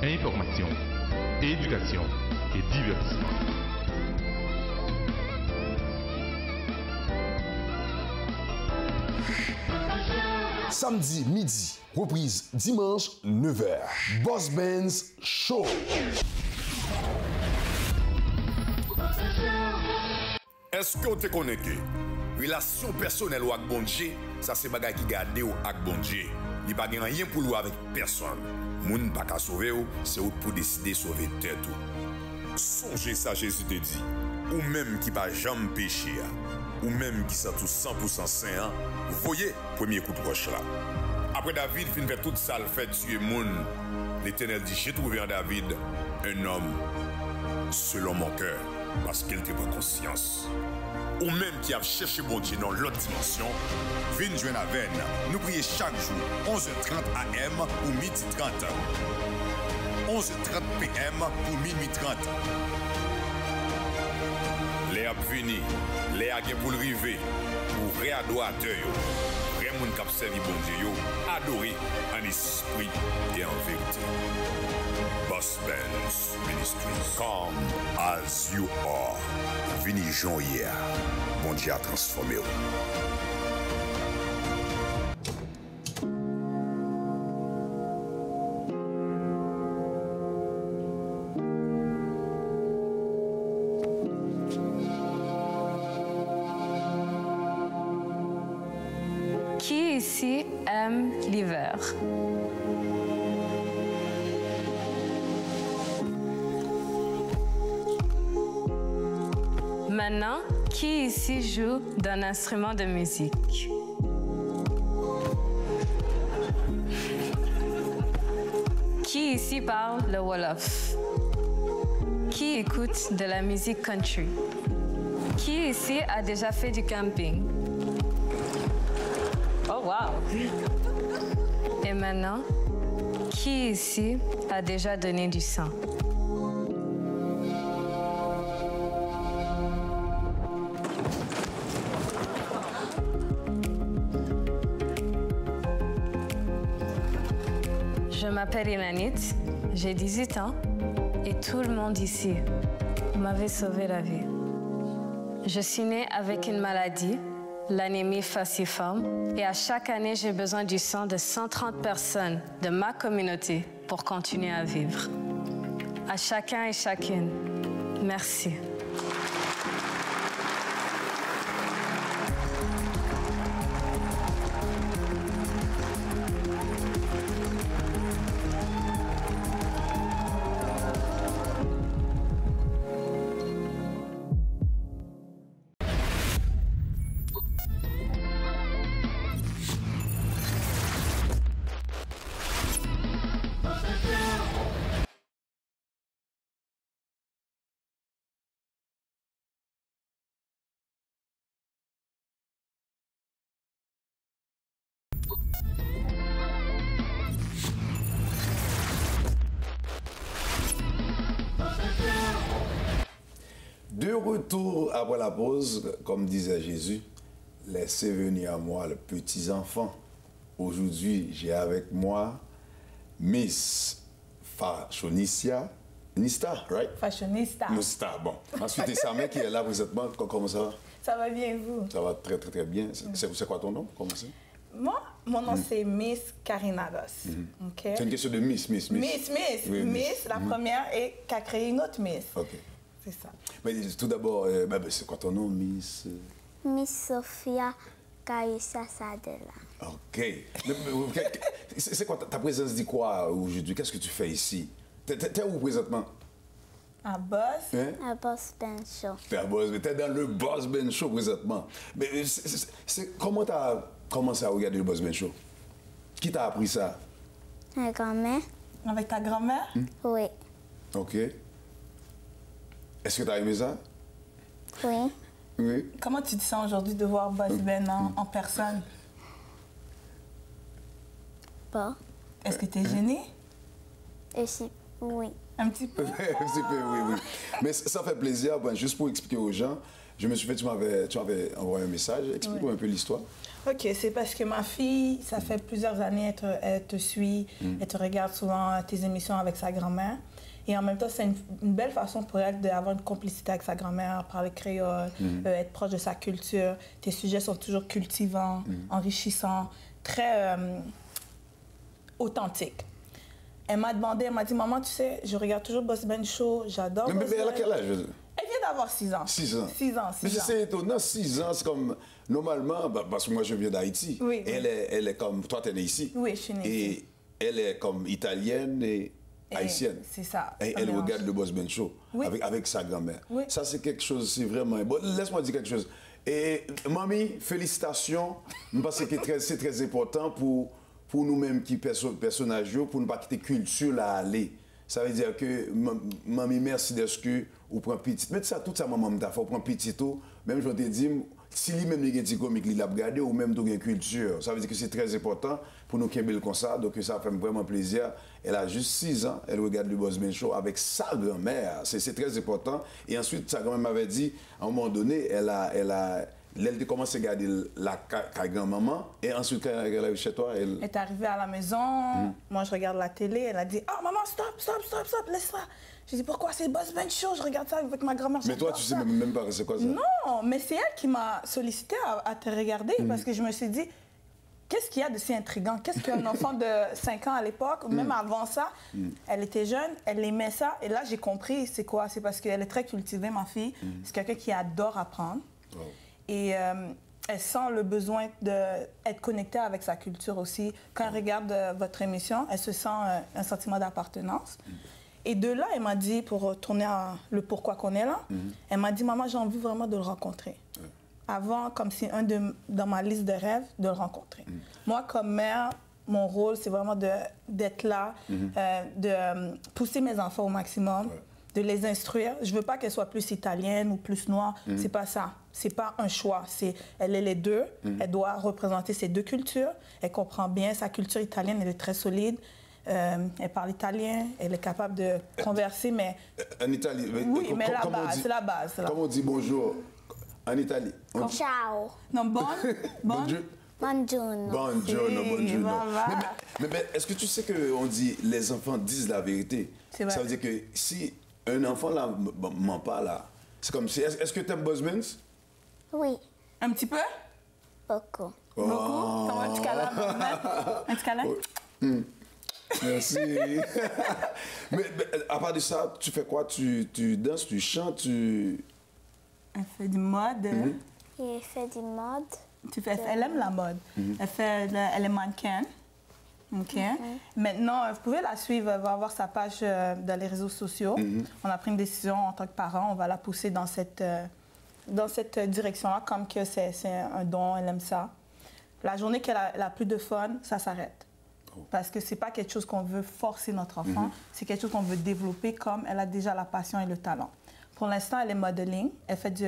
information, éducation et divertissement. Samedi midi, reprise dimanche 9h. Boss Benz Show. Est-ce que vous te connaissez? Relation personnelle ou avec bon Dieu, ça c'est bagay qui garde ou avec bon Dieu. Il n'y a pas rien pour vous avec personne. Moun pas qu'à sauver ou, c'est vous pour décider sauver tête ou. Songez ça, Jésus te dit. Ou même qui pas jamais péché, ou même qui sont tout 100% saint, voyez premier coup de roche là. Après David fin fait tout ça, le fait tuer moun. L'Éternel dit, j'ai trouvé en David un homme selon mon cœur, parce qu'il te prend conscience. Ou même qui a cherché bon Dieu dans l'autre dimension, viens joindre à veine. Nous prions chaque jour, 11h30 AM ou midi 30. 11h30 PM ou minuit 30. Les ap vini, les a gen pour le river, pour vrai adorateur yo, vrai moun k'ap servi bon Dieu yo, adorer en esprit et en vérité. Boss Benz Ministries, come as you are. Vini Jean hier, bon Dieu a transformé yo. Qui ici aime l'hiver? Maintenant, qui ici joue d'un instrument de musique? Qui ici parle le Wolof? Qui écoute de la musique country? Qui ici a déjà fait du camping? Oh, wow! Et maintenant, qui ici a déjà donné du sang? Je m'appelle Ilanit, j'ai 18 ans et tout le monde ici m'avait sauvé la vie. Je suis née avec une maladie, l'anémie falciforme, et à chaque année, j'ai besoin du sang de 130 personnes de ma communauté pour continuer à vivre. À chacun et chacune, merci. De retour après la pause, comme disait Jésus, laissez venir à moi les petits enfants. Aujourd'hui, j'ai avec moi Miss Fashionista, right? Fashionista. Nista, bon. Ensuite, c'est Samé qui est là présentement. Comment ça va? Ça va bien, vous? Ça va très, très, très bien. C'est quoi ton nom? Comment c'est? Moi, mon nom, c'est Miss Karina Ross. Okay? C'est une question de Miss. Oui, Miss, la première, et qui a créé une autre Miss. OK. C'est ça. Mais tout d'abord, c'est quoi ton nom, Miss? Miss Sophia Kaïssa Sadela. OK. C'est quoi ta présence dit quoi aujourd'hui? Qu'est-ce que tu fais ici? T'es où présentement? À Boss. Hein? À Boss Ben Show. T'es dans le Boss Ben Show présentement. Mais comment t'as commencé à regarder le Boss Ben Show? Qui t'a appris ça? Ma grand-mère. Avec ta grand-mère? Oui. OK. Est-ce que t'as aimé ça? Oui. Oui. Comment tu te sens aujourd'hui de voir Boss Ben en personne? Pas. Est-ce que tu es gênée? Et si, oui. Un petit peu. Un petit peu, oui. Mais ça fait plaisir, juste pour expliquer aux gens, Je me suis fait, tu m'avais envoyé un message. Explique-moi un peu l'histoire. OK, c'est parce que ma fille, ça fait plusieurs années, elle te suit, elle te regarde souvent tes émissions avec sa grand-mère. Et en même temps, c'est une belle façon pour elle d'avoir une complicité avec sa grand-mère, parler créole, être proche de sa culture. Tes sujets sont toujours cultivants, enrichissants, très authentiques. Elle m'a demandé, elle m'a dit, maman, tu sais, je regarde toujours Boss Ben Show, j'adore Boss Ben. Mais elle a quel âge? Elle vient d'avoir 6 ans. 6 ans. 6 ans, 6 Mais ans. c'est étonnant, 6 ans, c'est comme, normalement, parce que moi je viens d'Haïti. Oui. Elle est comme, toi tu es née ici. Oui, je suis née ici. Et elle est comme italienne et haïtienne. C'est ça. Et elle mélange. regarde le Boss Ben Show Oui. avec sa grand-mère. Oui. Ça, c'est quelque chose, c'est vraiment... Bon, laisse-moi dire quelque chose. Et, mamie, félicitations. Je pense que c'est très important pour nous-mêmes qui personnages, pour ne pas quitter culture là aller. Ça veut dire que, mamie, merci de ce que vous prenez petit. Mais ça, tout ça, maman, m'a fait, vous prenez petit tout. Même je te dis, si lui-même les gens comiques, il a regardé, ou même toute une culture. Ça veut dire que c'est très important pour nous qui aiment comme ça. Donc ça fait vraiment plaisir. Elle a juste 6 ans, elle regarde le Boss Ben Show avec sa grand-mère. C'est très important. Et ensuite, sa grand-mère m'avait dit, à un moment donné, elle a commencé à regarder la grand-maman. Et ensuite, quand elle est chez toi, elle est arrivée à la maison. Moi, je regarde la télé. Elle a dit, oh, maman, stop, laisse ça. J'ai dit, pourquoi c'est Boss Ben Show? Je regarde ça avec ma grand-mère. Mais toi, tu sais même pas c'est quoi ça? Non, mais c'est elle qui m'a sollicité à te regarder parce que je me suis dit, qu'est-ce qu'il y a de si intriguant? Qu'est-ce qu'un enfant de 5 ans à l'époque, même avant ça, elle était jeune, elle aimait ça. Et là, j'ai compris c'est quoi. C'est parce qu'elle est très cultivée, ma fille. C'est quelqu'un qui adore apprendre. Oh. Et elle sent le besoin d'être connectée avec sa culture aussi. Quand elle regarde votre émission, elle se sent un sentiment d'appartenance. Et de là, elle m'a dit, pour retourner à le pourquoi qu'on est là, elle m'a dit, maman, j'ai envie vraiment de le rencontrer. Avant, comme c'est dans ma liste de rêves, de le rencontrer. Moi, comme mère, mon rôle, c'est vraiment d'être là, de pousser mes enfants au maximum, de les instruire. Je veux pas qu'elle soit plus italienne ou plus noire. C'est pas ça. C'est pas un choix. Elle est les deux. Elle doit représenter ces deux cultures. Elle comprend bien sa culture italienne. Elle est très solide. Elle parle italien. Elle est capable de converser, mais... En Italie... Oui, mais la base, c'est la base. Comment on dit bonjour en Italie? Ciao. Non, bon. Bonjour. Buongiorno. Mais est-ce que tu sais qu'on dit les enfants disent la vérité? C'est vrai. Ça veut dire que si un enfant là ment pas là, c'est comme si... Est-ce que tu aimes Boss Ben? Oui. Un petit peu? Beaucoup. Oh. Beaucoup? T'envoies un petit câlin? Un petit câlin? Merci. mais à part de ça, tu fais quoi? Tu danses, tu chantes, Elle fait du mode. Elle fait du mode. Elle aime la mode. Elle est mannequin. OK. Maintenant, vous pouvez la suivre. Elle va avoir sa page dans les réseaux sociaux. On a pris une décision en tant que parents. On va la pousser dans cette direction-là, comme que c'est un don. Elle aime ça. La journée qu'elle a plus de fun, ça s'arrête. Parce que c'est pas quelque chose qu'on veut forcer notre enfant. C'est quelque chose qu'on veut développer comme elle a déjà la passion et le talent. Pour l'instant, elle est modeling. Elle fait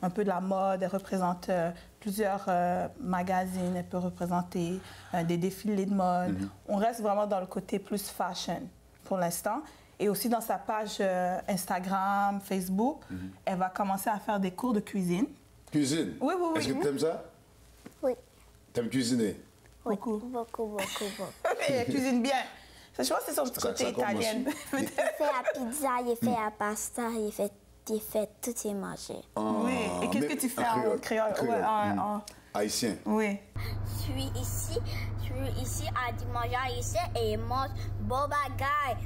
un peu de la mode. Elle représente plusieurs magazines. Elle peut représenter des défilés de mode. On reste vraiment dans le côté plus fashion pour l'instant. Et aussi dans sa page Instagram, Facebook, elle va commencer à faire des cours de cuisine. Cuisine? Oui. Est-ce que tu aimes ça? Oui. Tu aimes cuisiner? Beaucoup. Elle cuisine bien. Je pense que c'est son petit côté italien. Il fait la pizza, il fait la pasta, il fait tout et manger. Oui. Et qu'est-ce que tu fais en créole? Haïtien. Oui. Je suis ici à dimanche haïtien et mange bon bagaille.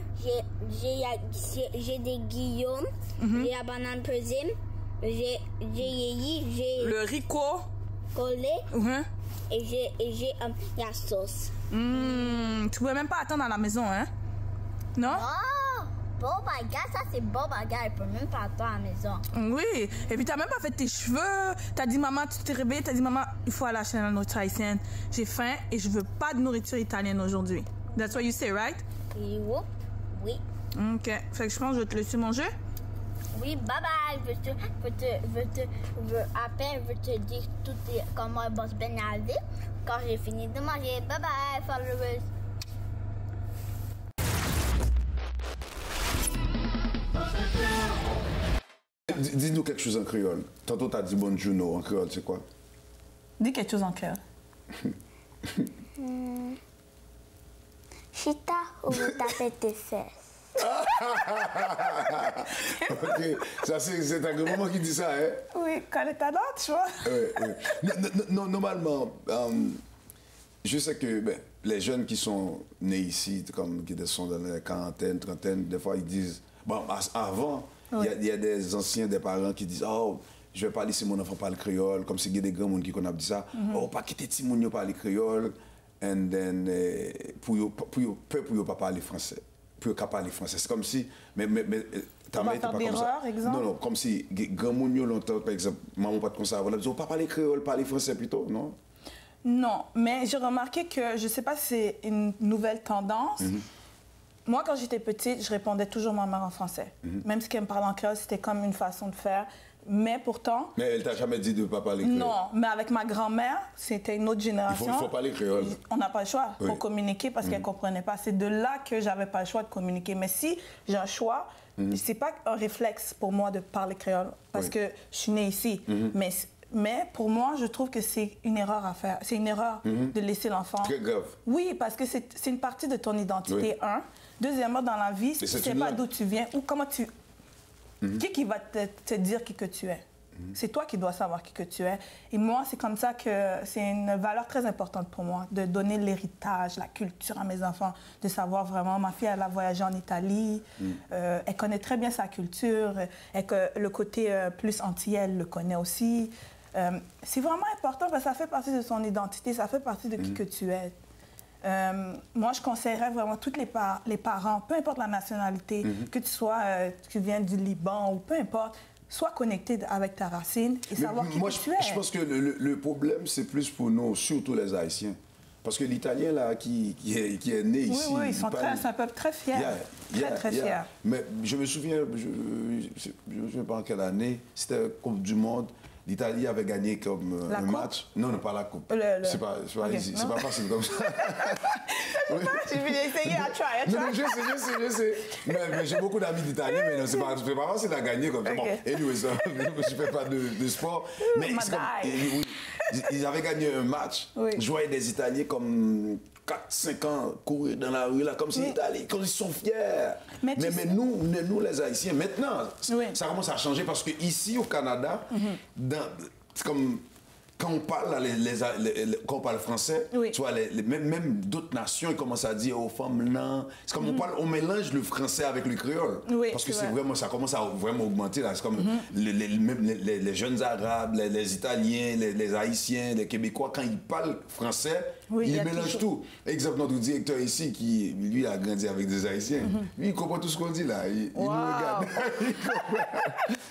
J'ai des guillaumes, j'ai la banane pesée, j'ai le ricot collé et j'ai la sauce. Tu pouvais même pas attendre à la maison, hein? Non? Oh, bon bagage, ça c'est bon bagage. Il peut même pas attendre à la maison. Oui. Et puis t'as même pas fait tes cheveux. T'as dit maman, tu t'es réveillée, t'as dit maman, il faut aller acheter la nourriture haïtienne. J'ai faim et je veux pas de nourriture italienne aujourd'hui. That's what you say, right? Oui. OK. Fait que je pense que je vais te laisser manger. Oui, bye bye. Après, je vais te dire tout comment Boss Ben a dit. Quand j'ai fini de manger, bye bye, followers. Dis-nous quelque chose en créole. Tantôt, tu as dit bonjour en créole, c'est quoi? Dis quelque chose en créole. Chita ou vous tapez tes fesses? Ok, ça c'est un grand moment qui dit ça, hein? Oui, quand elle t'adore, tu vois. Non, normalement, je sais que les jeunes qui sont nés ici, comme qui sont dans la quarantaine, trentaine, des fois ils disent, bon, avant, il y a des anciens, des parents qui disent, oh, je vais pas laisser mon enfant parler créole, comme si il y a des grands gens qui connaissent dit ça, oh, pas quitter petit moun yo parler créole, and then, pour ne pas parler français. Pour ne parler français. C'est comme si, mais ta mère n'était pas comme ça. Exemple? Non, comme si, grand moun yo longtemps, par exemple, maman pas comme ça, on a dit, oh, pas parler créole, parler français plutôt, non? Non, mais j'ai remarqué que, je ne sais pas si c'est une nouvelle tendance. Moi, quand j'étais petite, je répondais toujours à ma mère en français. Même si elle me parlait en créole, c'était comme une façon de faire. Mais pourtant... Mais elle t'a jamais dit de ne pas parler créole? Non, mais avec ma grand-mère, c'était une autre génération. Il faut parler créole. On n'a pas le choix pour communiquer parce qu'elle ne comprenait pas. C'est de là que j'avais pas le choix de communiquer. Mais si j'ai un choix, c'est pas un réflexe pour moi de parler créole parce que je suis née ici. Mais pour moi, je trouve que c'est une erreur à faire. C'est une erreur de laisser l'enfant... Très grave. Oui, parce que c'est une partie de ton identité, un. Deuxièmement, dans la vie, si tu ne sais pas d'où tu viens ou comment tu... Qui va te dire qui que tu es? C'est toi qui dois savoir qui que tu es. Et moi, c'est comme ça que c'est une valeur très importante pour moi, de donner l'héritage, la culture à mes enfants, de savoir vraiment. Ma fille, elle a voyagé en Italie, elle connaît très bien sa culture, et que le côté plus antillais, elle le connaît aussi. C'est vraiment important parce que ça fait partie de son identité, ça fait partie de qui que tu es. Moi, je conseillerais vraiment tous les parents, peu importe la nationalité, que tu sois, tu viens du Liban ou peu importe, sois connecté avec ta racine et savoir qui tu es. Je pense que le problème, c'est plus pour nous, surtout les Haïtiens. Parce que l'Italien, là, qui est né ici... Oui, ils sont c'est un peuple très fier. Très fier. Mais je me souviens, je ne sais pas en quelle année, c'était la Coupe du Monde. L'Italie avait gagné comme un match. Non, pas la coupe. C'est pas facile comme ça. Tu veux essayer à try. Non, je sais. Mais j'ai beaucoup d'amis d'Italie, mais c'est pas facile à gagner comme ça. Bon, anyway, ça, je ne fais pas de sport. Mais ils avaient gagné un match. Je voyais des Italiens comme 4-5 ans courir dans la rue, là, comme si l'Italie, comme ils sont fiers. Mais nous, les Haïtiens, maintenant, ça commence à changer parce qu'ici, au Canada, c'est comme quand on parle, quand on parle français, tu vois, même d'autres nations, ils commencent à dire aux femmes, non. C'est comme on mélange le français avec le créole. Parce que ça commence à vraiment augmenter. Là. C'est comme les jeunes Arabes, les Italiens, les Haïtiens, les Québécois, quand ils parlent français, ils mélangent tout. Exemple, notre directeur ici, qui lui a grandi avec des Haïtiens, lui, il comprend tout ce qu'on dit là. Il nous regarde.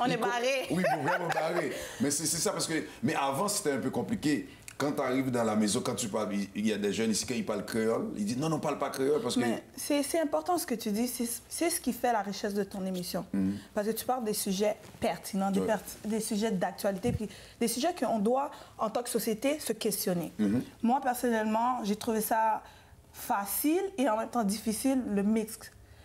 On est barré. Oui, vraiment barré. Mais c'est ça parce que... Mais avant, c'était un peu compliqué. Quand tu arrives dans la maison, quand tu parles, il y a des jeunes ici, quand ils parlent créole, ils disent non, on ne parle pas créole parce que... Mais c'est important ce que tu dis. C'est ce qui fait la richesse de ton émission. Parce que tu parles des sujets pertinents, des sujets d'actualité, puis des sujets qu'on doit, en tant que société, se questionner. Moi, personnellement, j'ai trouvé ça facile et en même temps difficile, le mix.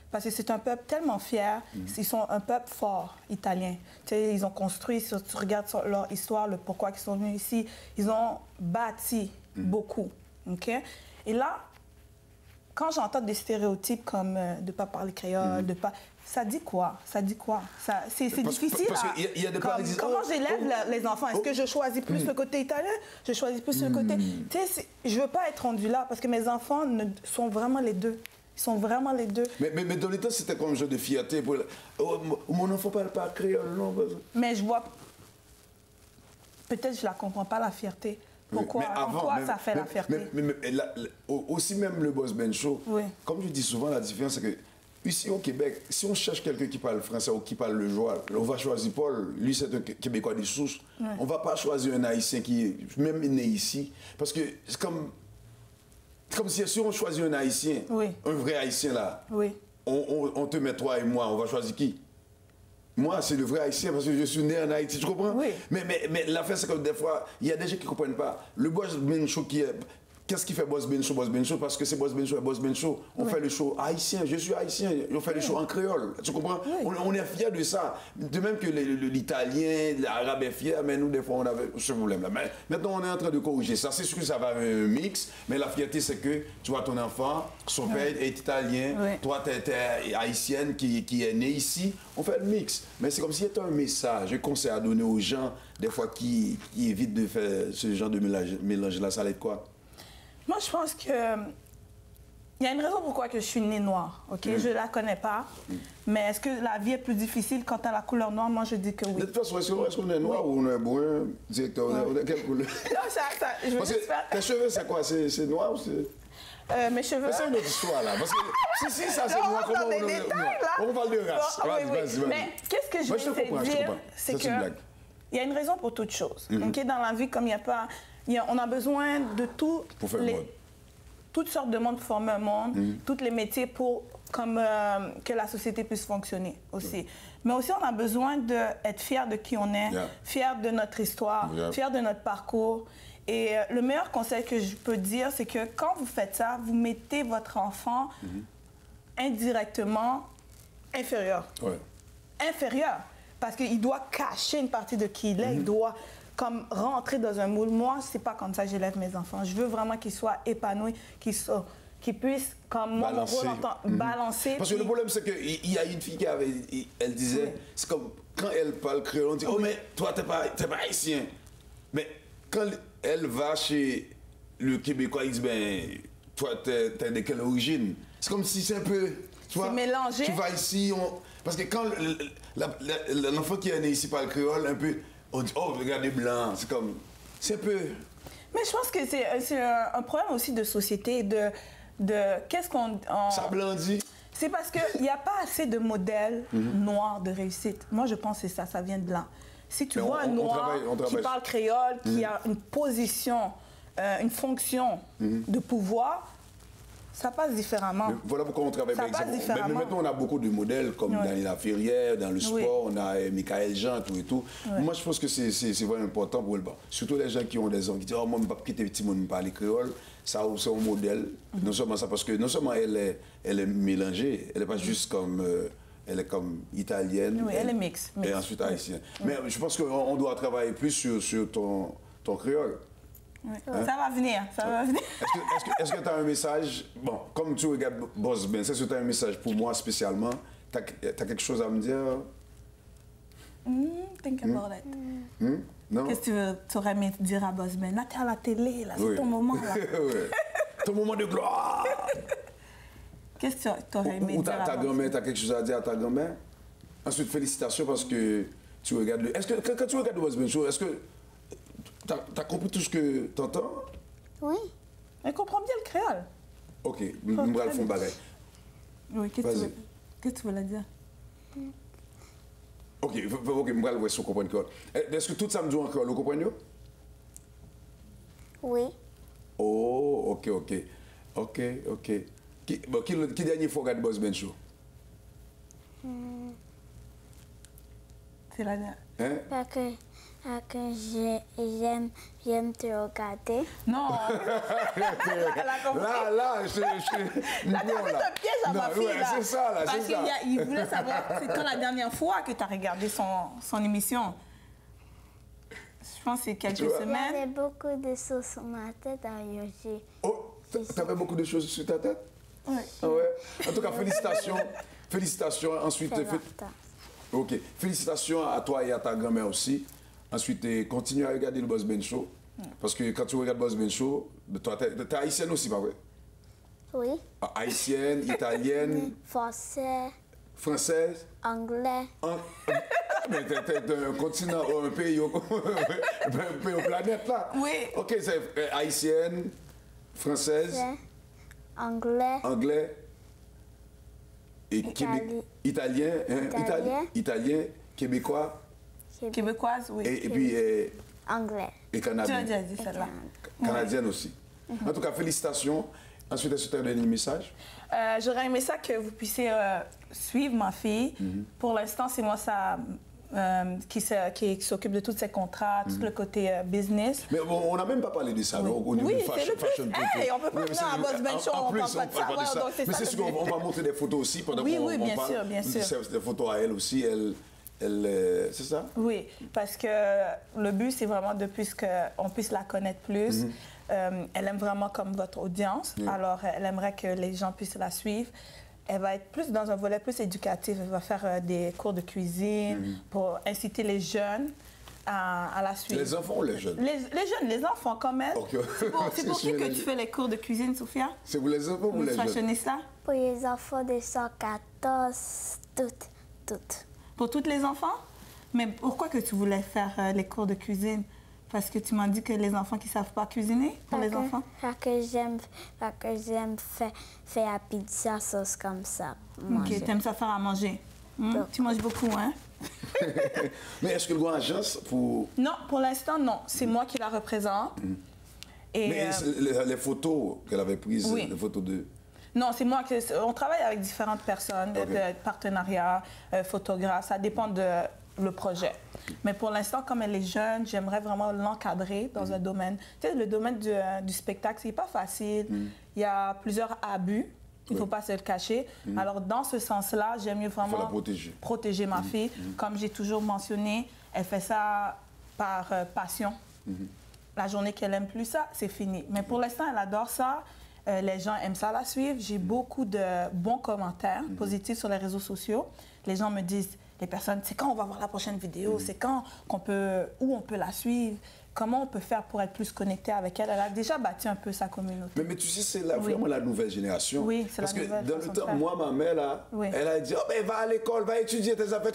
Parce que c'est un peuple tellement fier, ils sont un peuple fort, italien. Tu sais, ils ont construit, si tu regardes leur histoire, le pourquoi ils sont venus ici, ils ont bâti beaucoup. Okay? Et là, quand j'entends des stéréotypes comme de ne pas parler créole, de pas... Ça dit quoi? C'est difficile. Parce qu'il y a des parisiens... Comment j'élève les enfants? Est-ce que je choisis plus le côté italien? Je choisis plus le côté... Tu sais, je ne veux pas être rendue là parce que mes enfants sont vraiment les deux. Ils sont vraiment les deux. Mais dans les temps, c'était comme un jeu de fierté. Oh, mon enfant parle pas créole, non? Mais je vois... Peut-être que je ne la comprends pas, la fierté. Pourquoi, ça fait la fierté? Aussi même le Boss Ben Show, comme je dis souvent, la différence, c'est que ici au Québec, si on cherche quelqu'un qui parle français ou qui parle le joual, on va choisir Paul. Lui, c'est un Québécois de souche. On ne va pas choisir un Haïtien qui est même né ici. Parce que c'est comme si on choisit un Haïtien, un vrai Haïtien là, on te met toi et moi, on va choisir qui? Moi, c'est le vrai Haïtien parce que je suis né en Haïti, tu comprends? Mais l'affaire, c'est que des fois, il y a des gens qui ne comprennent pas. Le Boss Ben Show qui est... qu'est-ce qui fait Boss Ben Show? Boss Ben Show, parce que c'est Boss Ben Show et Boss Ben Show. On fait le show haïtien, je suis haïtien, on fait le show en créole. Tu comprends? On est fiers de ça. De même que l'italien, l'arabe est fier, mais nous, des fois, on avait ce problème-là. Mais maintenant, on est en train de corriger ça. C'est sûr que ça va un mix, mais la fierté, c'est que tu vois ton enfant, son père est italien, toi, tu es haïtienne qui est née ici. On fait le mix. Mais c'est comme s'il y avait un message, un conseil à donner aux gens, des fois, qui évitent de faire ce genre de mélange-là. Ça allait être quoi? Moi, je pense que il y a une raison pourquoi que je suis née noire, ok? Je la connais pas, mais est-ce que la vie est plus difficile quand tu as la couleur noire? Moi, je dis que oui. De toute façon, est-ce qu'on est noir ou on est brun, directeur? On est quelle couleur? Non, je veux juste faire... Tes cheveux, c'est quoi? C'est noir ou c'est... mes cheveux... C'est une autre histoire, là. Parce que si ça, c'est noir, comment on le... On parle de race. Vas-y. Mais qu'est-ce que je vais essayer de dire, c'est que... Il y a une raison pour toute chose. Ok, dans la vie, comme il n'y a pas... on a besoin de tout pour faire le monde. Toutes sortes de monde pour former un monde, tous les métiers pour que la société puisse fonctionner aussi. Mais aussi, on a besoin d'être fiers de qui on est, fiers de notre histoire, fiers de notre parcours. Et le meilleur conseil que je peux dire, c'est que quand vous faites ça, vous mettez votre enfant indirectement inférieur. Inférieur. Parce qu'il doit cacher une partie de qui il est, il doit comme rentrer dans un moule. Moi, c'est pas comme ça que j'élève mes enfants. Je veux vraiment qu'ils soient épanouis, qu'ils puissent, comme moi, mon rôle en tant balancer. Parce que le problème, c'est qu'il y a une fille elle disait, c'est comme quand elle parle créole, on dit, oh mais toi, t'es pas haïtien. Mais quand elle va chez le Québécois, il dit, ben, toi, t'es de quelle origine? C'est comme si c'est un peu... C'est mélangé. Tu vas ici, parce que quand l'enfant qui est né ici par le créole, un peu, on dit, oh, regardez blanc, c'est comme, c'est un peu... Mais je pense que c'est un problème aussi de société, de qu'est-ce qu'on... Ça blandit. C'est parce qu'il n'y a pas assez de modèles noirs de réussite. Moi, je pense que ça vient de là. Si tu vois un noir qui parle créole, qui a une position, une fonction de pouvoir, ça passe différemment. Mais voilà pourquoi on travaille, par exemple. Mais maintenant, on a beaucoup de modèles, comme Daniela Ferrière, dans le sport, on a Michael Jean, tout et tout. Moi, je pense que c'est vraiment important pour le bas. Surtout les gens qui ont des enfants qui disent, oh, moi, je ne peux pas quitter petit monde, parler créole. Ça, c'est un modèle. Non seulement ça, parce que non seulement elle est mélangée, elle n'est pas juste comme... elle est comme italienne. Oui, elle est mixte. Et ensuite haïtienne. Mais je pense qu'on doit travailler plus sur ton créole. Oui. Hein? Ça va venir, ça va venir. Est-ce que tu as un message? Bon, comme tu regardes Boss Ben, est-ce que tu as un message pour moi spécialement? Tu as quelque chose à me dire? Think about it. Non? Qu'est-ce que tu aurais aimé dire à Boss Ben? Là, tu es à la télé, là, c'est ton moment. Là. Ton moment de gloire. Qu'est-ce que tu aurais aimé dire à ta grand-mère, tu as quelque chose à dire à ta grand-mère? Ensuite, félicitations parce que tu regardes le... Est-ce que quand tu regardes le Boss Ben Show, est-ce que tu as compris tout ce que tu entends? Oui. Elle comprend bien le créole. Ok, je vais le faire bagage. Oui, qu'est-ce que tu veux la dire? Ok, je vais le voir si vous comprenez le créole. Est-ce que tout ça me dit en créole, vous comprenez? Oui. Oh, ok. Qui dernière fois regarde Boss Ben Show? C'est la dernière. Hein? Parce que j'aime te regarder. Non. Là, je... Là, tu as fait un piège à ma fille, là. C'est ça, là, parce qu'il voulait savoir, c'est quand la dernière fois que tu as regardé son émission? Je pense que c'est quelques semaines. Il y avait beaucoup de choses sur ma tête à Yogi. Oh, tu avais beaucoup de choses sur ta tête? Oui. Ah ouais? En tout cas, félicitations. Félicitations. Ensuite, ok. Félicitations à toi et à ta grand-mère aussi. Ensuite, continue à regarder le Boss Ben Show. Parce que quand tu regardes Boss Ben Show, toi, t'es haïtienne aussi, pas vrai? Oui. Haïtienne, italienne. Française. Anglais. Mais t'es un continent, un pays au planète là. Oui. Ok, c'est haïtienne, française. Anglais. Et italien, québécois. Québécoise, oui. Et puis anglais. Et canadien. Tu as dit celle-là. Canadienne aussi. En tout cas, félicitations. Ensuite, est-ce que tu as donné un message? J'aurais aimé ça que vous puissiez suivre ma fille. Pour l'instant, c'est moi qui s'occupe de tous ces contrats, tout le côté business. Mais bon, on n'a même pas parlé de ça, donc, au niveau Oui, du c'est fashion. le plus. Hey, on peut pas venir à Boss Ben Show, on parle pas de ça. Ouais, donc mais c'est sûr qu'on va montrer des photos aussi pendant qu'on oui, bien parle. sûr, bien sûr. C'est des photos à elle aussi, c'est ça? Oui, parce que le but, c'est vraiment de plus qu'on puisse la connaître plus. Elle aime vraiment comme votre audience, alors elle aimerait que les gens puissent la suivre. Elle va être plus dans un volet plus éducatif. Elle va faire des cours de cuisine pour inciter les jeunes à la suivre. Les enfants ou les jeunes? Les jeunes, les enfants quand même. Okay. C'est pour qui que tu fais les cours de cuisine, Sophia? C'est pour les enfants ou les jeunes? Fashionista? Pour les enfants de 114, toutes. Pour tous les enfants? Mais pourquoi que tu voulais faire les cours de cuisine? Parce que tu m'as dit que les enfants qui ne savent pas cuisiner, pour les enfants? Parce que j'aime faire la pizza sauce comme ça. Ok, tu aimes ça faire à manger. Tu manges beaucoup, hein? Mais est-ce que le grand agence pour... Non, pour l'instant, non. C'est moi qui la représente. Et, mais les photos qu'elle avait prises, les photos de... Non, c'est moi. On travaille avec différentes personnes, de partenariats, photographes. Ça dépend de le projet. Mais pour l'instant, comme elle est jeune, j'aimerais vraiment l'encadrer dans un domaine. Tu sais, le domaine du spectacle, c'est pas facile. Il y a plusieurs abus. Il ne faut pas se le cacher. Alors, dans ce sens-là, j'aime mieux vraiment protéger ma fille. Comme j'ai toujours mentionné, elle fait ça par passion. La journée qu'elle n'aime plus ça, c'est fini. Mais pour l'instant, elle adore ça. Les gens aiment ça la suivre. J'ai beaucoup de bons commentaires positifs sur les réseaux sociaux. Les gens me disent, les personnes, c'est quand on va voir la prochaine vidéo, c'est quand où on peut la suivre, comment on peut faire pour être plus connecté avec elle. Elle a déjà bâti un peu sa communauté. Mais tu sais, c'est vraiment la nouvelle génération. Oui, c'est la nouvelle. Parce que dans le temps, moi, ma mère, là, elle a dit, oh, ben, va à l'école, va étudier tes affaires.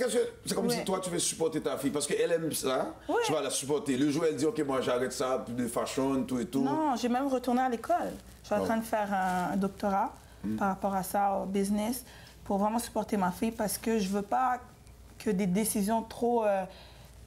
C'est comme si toi, tu veux supporter ta fille. Parce qu'elle aime ça, tu vas la supporter. Le jour, elle dit, OK, moi, j'arrête ça, plus de fashion, tout et tout. Non, j'ai même retourné à l'école. Je suis en train de faire un doctorat par rapport à ça, au business, pour vraiment supporter ma fille, parce que je ne veux pas que des décisions trop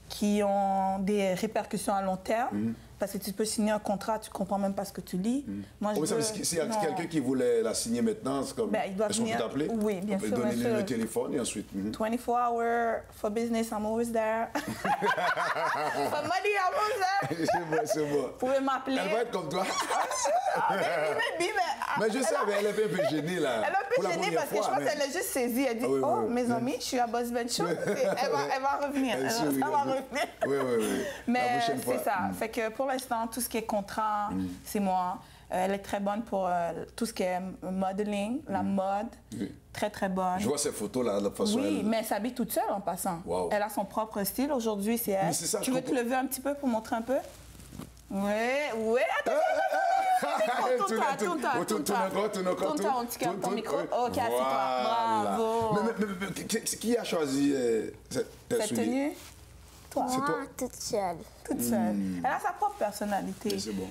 qui ont des répercussions à long terme. Parce que tu peux signer un contrat, tu ne comprends même pas ce que tu lis. Moi, s'il y a quelqu'un qui voulait la signer maintenant, c'est comme... il doit venir. Est-ce qu'on peut t'appeler? Oui, bien sûr. On peut donner le téléphone et ensuite... 24 hours for business, I'm always there. For money, I'm always there. C'est bon. Vous pouvez m'appeler. Elle va être comme toi. Mais je sais, elle est un peu gênée, là. Elle est un peu gênée parce que je pense qu'elle a juste saisi. Elle dit, mes amis, je suis à Boss Ben Show. Elle va revenir. Ça va revenir. Oui. Mais c'est ça. Fait que pour l'instant, tout ce qui est contrat, c'est moi. Elle est très bonne pour tout ce qui est modeling, la mode. Très, très bonne. Je vois ces photos-là, de façon... Oui, mais elle s'habille toute seule en passant. Wow. Elle a son propre style. Aujourd'hui, c'est elle. Ça, tu veux te lever un petit peu pour montrer un peu? Oui, attends. Tourne-toi, on tient ton micro. Ok, assieds-toi. Bravo. Mais qui a choisi cette tenue? Toi. Moi, toute seule. Toute seule. Elle a sa propre personnalité. C'est bon.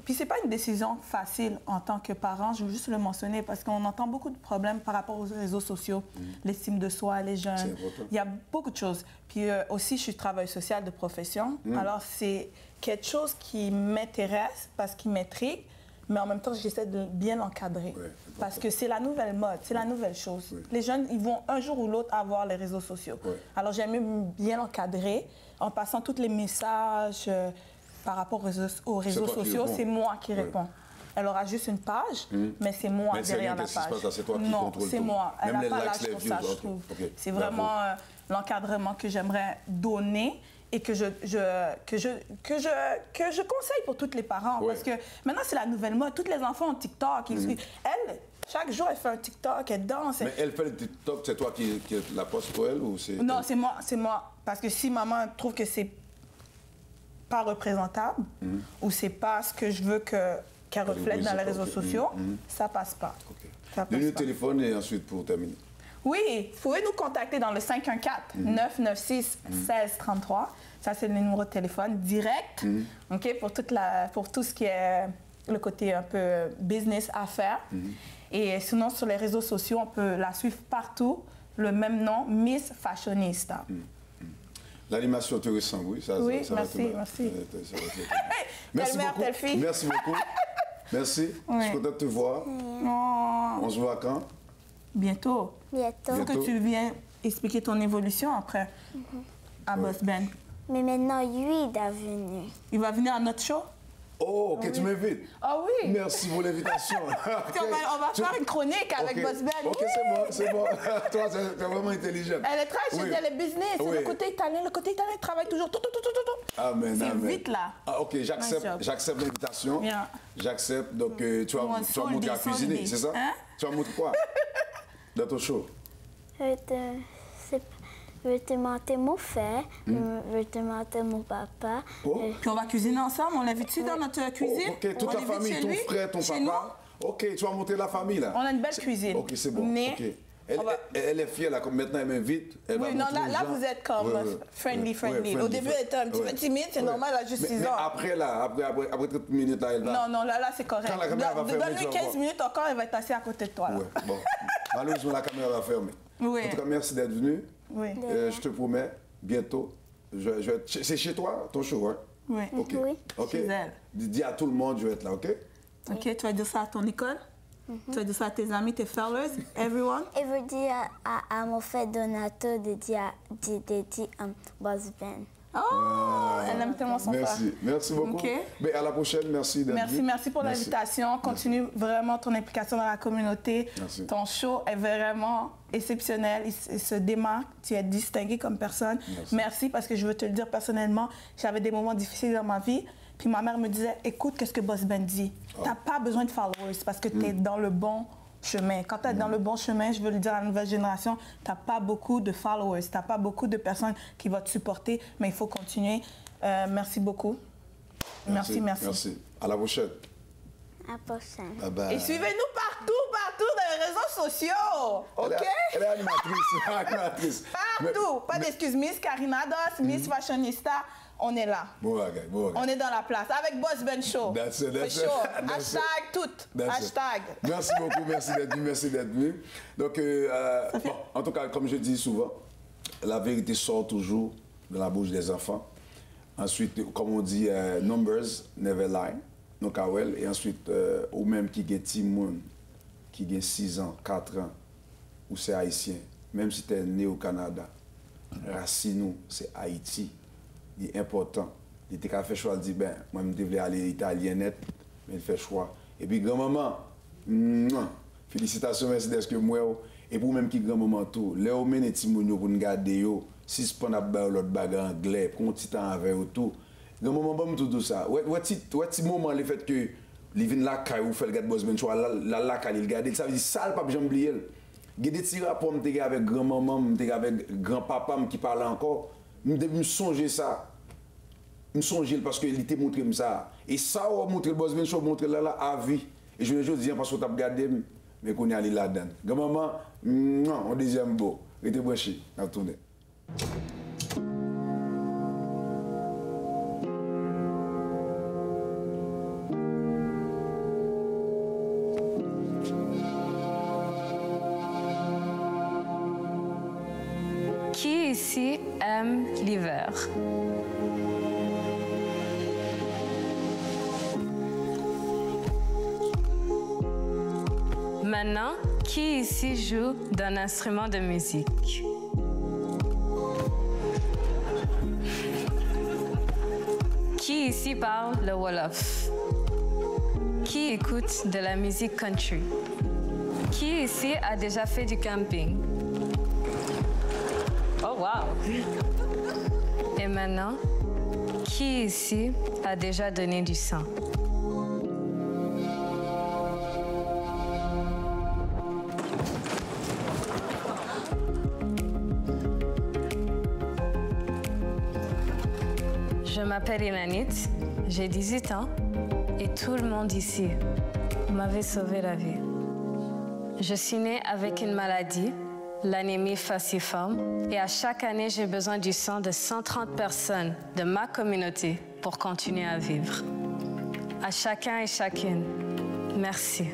Puis c'est pas une décision facile en tant que parent, je veux juste le mentionner, parce qu'on entend beaucoup de problèmes par rapport aux réseaux sociaux, l'estime de soi, les jeunes. Il y a beaucoup de choses. Puis aussi, je suis travailleuse sociale de profession. Alors, c'est quelque chose qui m'intéresse parce qu'il m'intrigue, mais en même temps, j'essaie de bien l'encadrer. Parce que c'est la nouvelle mode, c'est la nouvelle chose. Les jeunes, ils vont un jour ou l'autre avoir les réseaux sociaux. Alors, j'aime mieux bien l'encadrer en passant tous les messages par rapport aux réseaux sociaux. C'est moi qui réponds. Elle aura juste une page, mais c'est moi derrière la page. Non, c'est moi. Elle n'a pas l'âge pour ça, je trouve. C'est vraiment l'encadrement que j'aimerais donner et que je conseille pour tous les parents. Parce que maintenant, c'est la nouvelle mode. Tous les enfants ont TikTok. Elle, chaque jour, elle fait un TikTok, elle danse. Mais elle fait le TikTok, c'est toi qui la poste pour elle ou c'est... Non, c'est moi. Parce que si maman trouve que c'est pas représentable ou c'est pas ce que je veux qu'elle reflète dans les réseaux sociaux, ça passe pas. Le téléphone et ensuite pour terminer. Oui, vous pouvez nous contacter dans le 514-996-1633. Ça, c'est le numéro de téléphone direct, pour tout ce qui est le côté un peu business, affaires. Et sinon, sur les réseaux sociaux, on peut la suivre partout. Le même nom, Miss Fashionista. L'animation te ressemble, oui. Oui, merci. Merci beaucoup. Merci beaucoup. Merci. Je suis content de te voir. On se voit quand? Bientôt. Bientôt. Faut que tu viennes expliquer ton évolution après. à Boss Ben. Mais maintenant, lui, il est venu. Il va venir à notre show? Oh, ok, tu m'invites. Ah oui! Merci pour l'invitation. Okay. On va faire une chronique avec Boss Ben. Ok, c'est bon. Toi, tu es vraiment intelligente. Elle est très chaude, elle est business. Oui. Le côté italien travaille toujours. Amen, C'est amen. vite là. Ah, ok, j'accepte l'invitation. Bien. J'accepte. Donc, tu vas montrer à cuisiner, c'est ça? Hein? Tu vas montrer quoi dans ton show? Je vais te monter mon frère, je vais te monter mon papa. Oh. Puis on va cuisiner ensemble, on l'invite dans notre cuisine. Ok, toute la famille, ton frère, ton papa. Ok, tu vas monter la famille là. On a une belle cuisine. Ok, c'est bon. Mais okay. Elle est fière là, comme maintenant elle m'invite. Oui, non, là vous êtes comme friendly. Au début, elle était un petit peu timide, c'est normal, elle a juste 6 ans. Après là, après 30 minutes là, elle va. Non, là c'est correct. Quand la caméra va fermer, donne-lui 15 minutes encore, elle va être assise à côté de toi là. Ouais, bon. Malheureusement, la caméra va fermer. Oui. En tout cas, merci d'être venu. Oui. Je te promets, bientôt, c'est chez toi, ton show, hein? Oui. Ok. Oui. Ok. Chez elle. Dis à tout le monde, je vais être là, ok? Ok, tu vas dire ça à ton école? Tu vas dire ça à tes amis, tes fellows, everyone? Et je veux dire à mon frère Donato de dire Boss Ben. Oh, elle aime tellement son frère. Merci beaucoup. Okay. Mais à la prochaine, merci d'être venu. Merci pour l'invitation. Continue vraiment ton implication dans la communauté. Merci. Ton show est vraiment exceptionnel. Il se démarque. Tu es distingué comme personne. Merci parce que je veux te le dire personnellement, j'avais des moments difficiles dans ma vie. Puis ma mère me disait, écoute, qu'est-ce que Boss Ben dit? Tu n'as pas besoin de followers parce que tu es dans le bon chemin. Quand tu es dans le bon chemin, je veux le dire à la nouvelle génération, tu n'as pas beaucoup de followers, tu n'as pas beaucoup de personnes qui vont te supporter, mais il faut continuer. Merci beaucoup. Merci. Merci. À la prochaine. À la prochaine. Bye bye. Et suivez-nous partout dans les réseaux sociaux. OK? Elle est animatrice. Partout. Pas d'excuses. Miss Karinados, Miss Fashionista, on est là. Bon, on est dans la place. Avec Boss Ben Show. That's it. Hashtag tout. Hashtag. Merci beaucoup, merci d'être venu. Donc, bon, en tout cas, comme je dis souvent, la vérité sort toujours de la bouche des enfants. Ensuite, comme on dit, numbers never lie. Donc, et ensuite, ou même qui est Timoun, qui a 6 ans, 4 ans, ou c'est haïtien, même si tu es né au Canada, racine, c'est Haïti. Il est important. Il était qu'à faire choix, il dit, ben, moi, je devais aller italiennette, mais il fait choix. Et puis, grand-maman, félicitations, merci d'être que moi, et pour même qui grand-maman tout, là, on mène Timoun pour nous garder, si ce n'est pas l'autre bagarre anglais, pour un petit temps avec tout. Grand-maman, bon, tout ça. Ouais, petit moment, le fait que, il vient là, ou fait le gars de Boss Ben Show, là, il regarde, ça veut dire, ça, pas j'aime oublier. Il y a des petits rapports, avec grand-maman, avec grand-papa qui parle encore. Je songe ça. Je songe parce qu'il était montré comme ça. Et ça, on a montré le Boss Ben Show, montré là à vie. Et je me dis, parce que tu as regardé, mais qu'on est allé là-dedans. Grand-maman, on deuxième beau. Il était branché, on a tourné. Qui ici aime l'hiver? Maintenant, qui ici joue d'un instrument de musique? Qui ici parle le Wolof? Qui écoute de la musique country? Qui ici a déjà fait du camping? Oh wow! Et maintenant, qui ici a déjà donné du sang? Je m'appelle Ilanit, j'ai 18 ans et tout le monde ici m'avait sauvé la vie. Je suis née avec une maladie, l'anémie falciforme, et à chaque année, j'ai besoin du sang de 130 personnes de ma communauté pour continuer à vivre. À chacun et chacune, merci.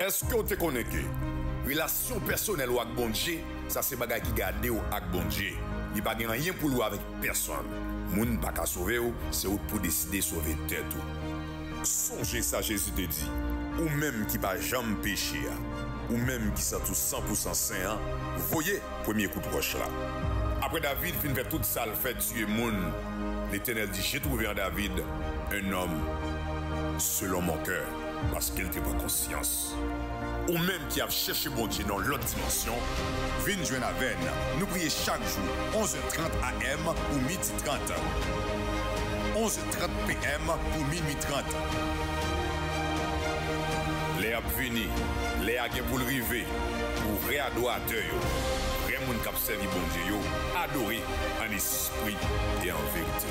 Est-ce que vous te connaissez? relation personnelle ou avec bon Dieu, ça c'est bagay qui garde ou avec bon Dieu. Il pas gen rien pour ou avec personne. Moun pas ka sauver ou, c'est ou pour décider sauver tête ou. Songez ça Jésus te dit, ou même qui pas jamais péché, ou même qui sont tout 100% saint, voyez premier coup de roche là. Après David fin fait tout ça, le fait tuer moun, l'Éternel dit, j'ai trouvé en David un homme selon mon cœur, parce qu'il n'était pas conscience. Ou même qui a cherché bon Dieu dans l'autre dimension, viens joindre à veine. Nous prions chaque jour, 11h30 AM ou midi 30. 11h30 PM ou minuit 30. Les a venu, les a pour le river, pour vrai adorateur, vrai moun qui a servi bon Dieu, adoré en esprit et en vérité.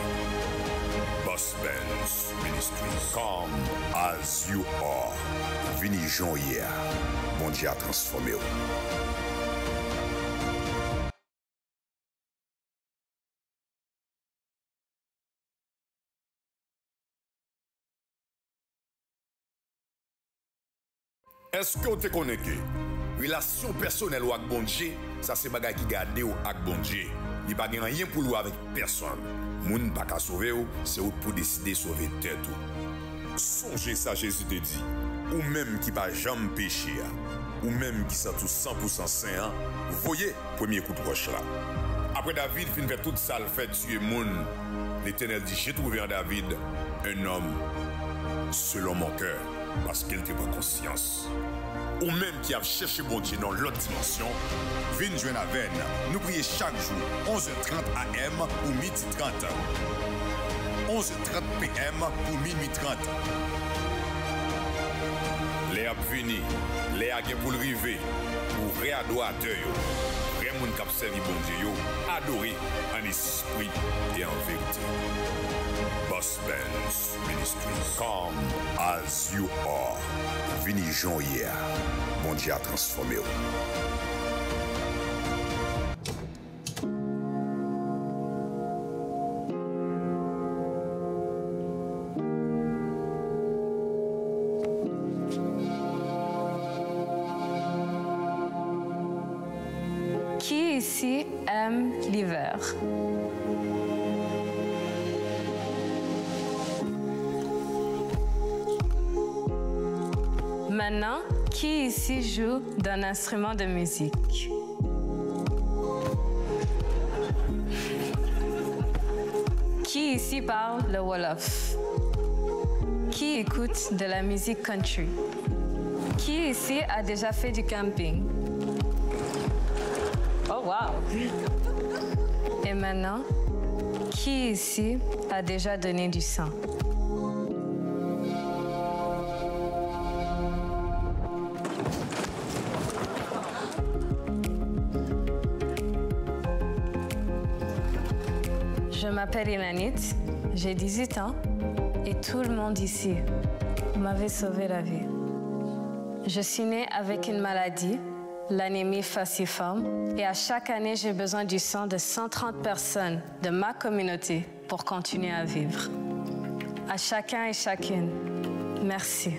Boss Benz Ministries, come as you are. Vini Jean hier, mon Dieu a transformé. Est-ce que vous te connaissez? Relation personnelle ou avec bon Dieu, ça c'est bagay qui garde ou avec bon Dieu. Il n'y a pas rien pour ou avec personne. Moun pas ka sauver ou, c'est ou pour décider sauver tête ou. Songez ça Jésus te dit, ou même qui pas jamais péché, ou même qui sont tout 100% saint, voyez premier coup de roche là. Après David fin fait tout ça, le fait tuer moun, l'Éternel dit, j'ai trouvé en David un homme selon mon cœur, parce qu'il n'était pas conscience. Ou même qui a cherché bon Dieu dans l'autre dimension, viens joindre à veine. Nous prions chaque jour, 11h30 AM ou midi 30. 11h30 PM ou minuit 30. Les a venu, les a pour le river, pour vrai adorateur, vrai moun qui a servi bon Dieu, adoré en esprit et en vérité. Boss Benz Ministries, come as you are. Vini Jean hier, mon Dieu a transformé. Qui ici aime l'hiver? Maintenant, qui ici joue d'un instrument de musique? Qui ici parle le Wolof? Qui écoute de la musique country? Qui ici a déjà fait du camping? Oh wow! Et maintenant, qui ici a déjà donné du sang? Je m'appelle Ilanit, j'ai 18 ans et tout le monde ici m'avait sauvé la vie. Je suis née avec une maladie, l'anémie falciforme, et à chaque année, j'ai besoin du sang de 130 personnes de ma communauté pour continuer à vivre. À chacun et chacune, merci.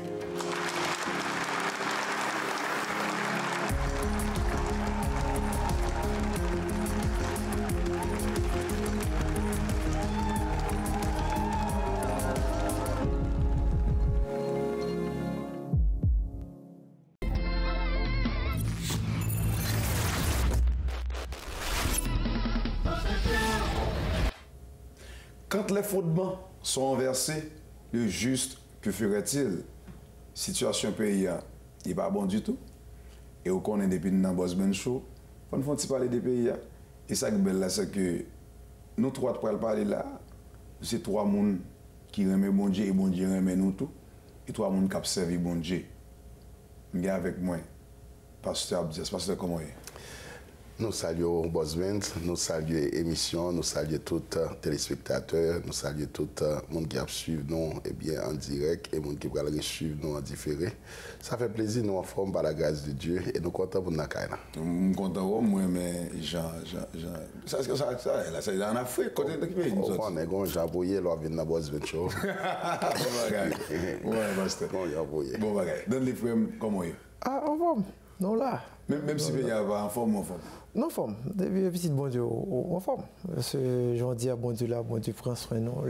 Quand les fondements sont renversés, le juste, que ferait-il? Situation pays, il n'est pas bon du tout. Et on connaît depuis dans Boss Benz Show, on ne fait parler des pays. Et ça qui est belle là, c'est que nous trois qui parler là, c'est trois personnes qui aiment bon Dieu et bon Dieu aime nous tous. Et trois personnes qui ont servi bon Dieu. Je suis avec moi, Pasteur Abdias. Pasteur, comment est? Nous saluons Boss Benz, nous saluons l'émission, nous saluons tous les téléspectateurs, nous saluons tout le monde qui a suivi nous en direct et le monde qui va suivre nous en différé. Ça fait plaisir, nous en forme par la grâce de Dieu et nous sommes contents pour nous accueillir. Je suis content, moi, mais Jean. Ça, c'est en Afrique, côté de qui pays? On est bon, Jean Boyer, là, vient dans Boss Benz Show. Bon bagage. Ouais, Pasteur. Bon, Jean Boyer. Bon bagage. Donne les frères, comment est? Ah, on va. Non là. Même si il n'y a pas en forme, Non, forme. Depuis petit bon Dieu, en forme. Parce que j'en dis à bon Dieu là, bon Dieu prend soin non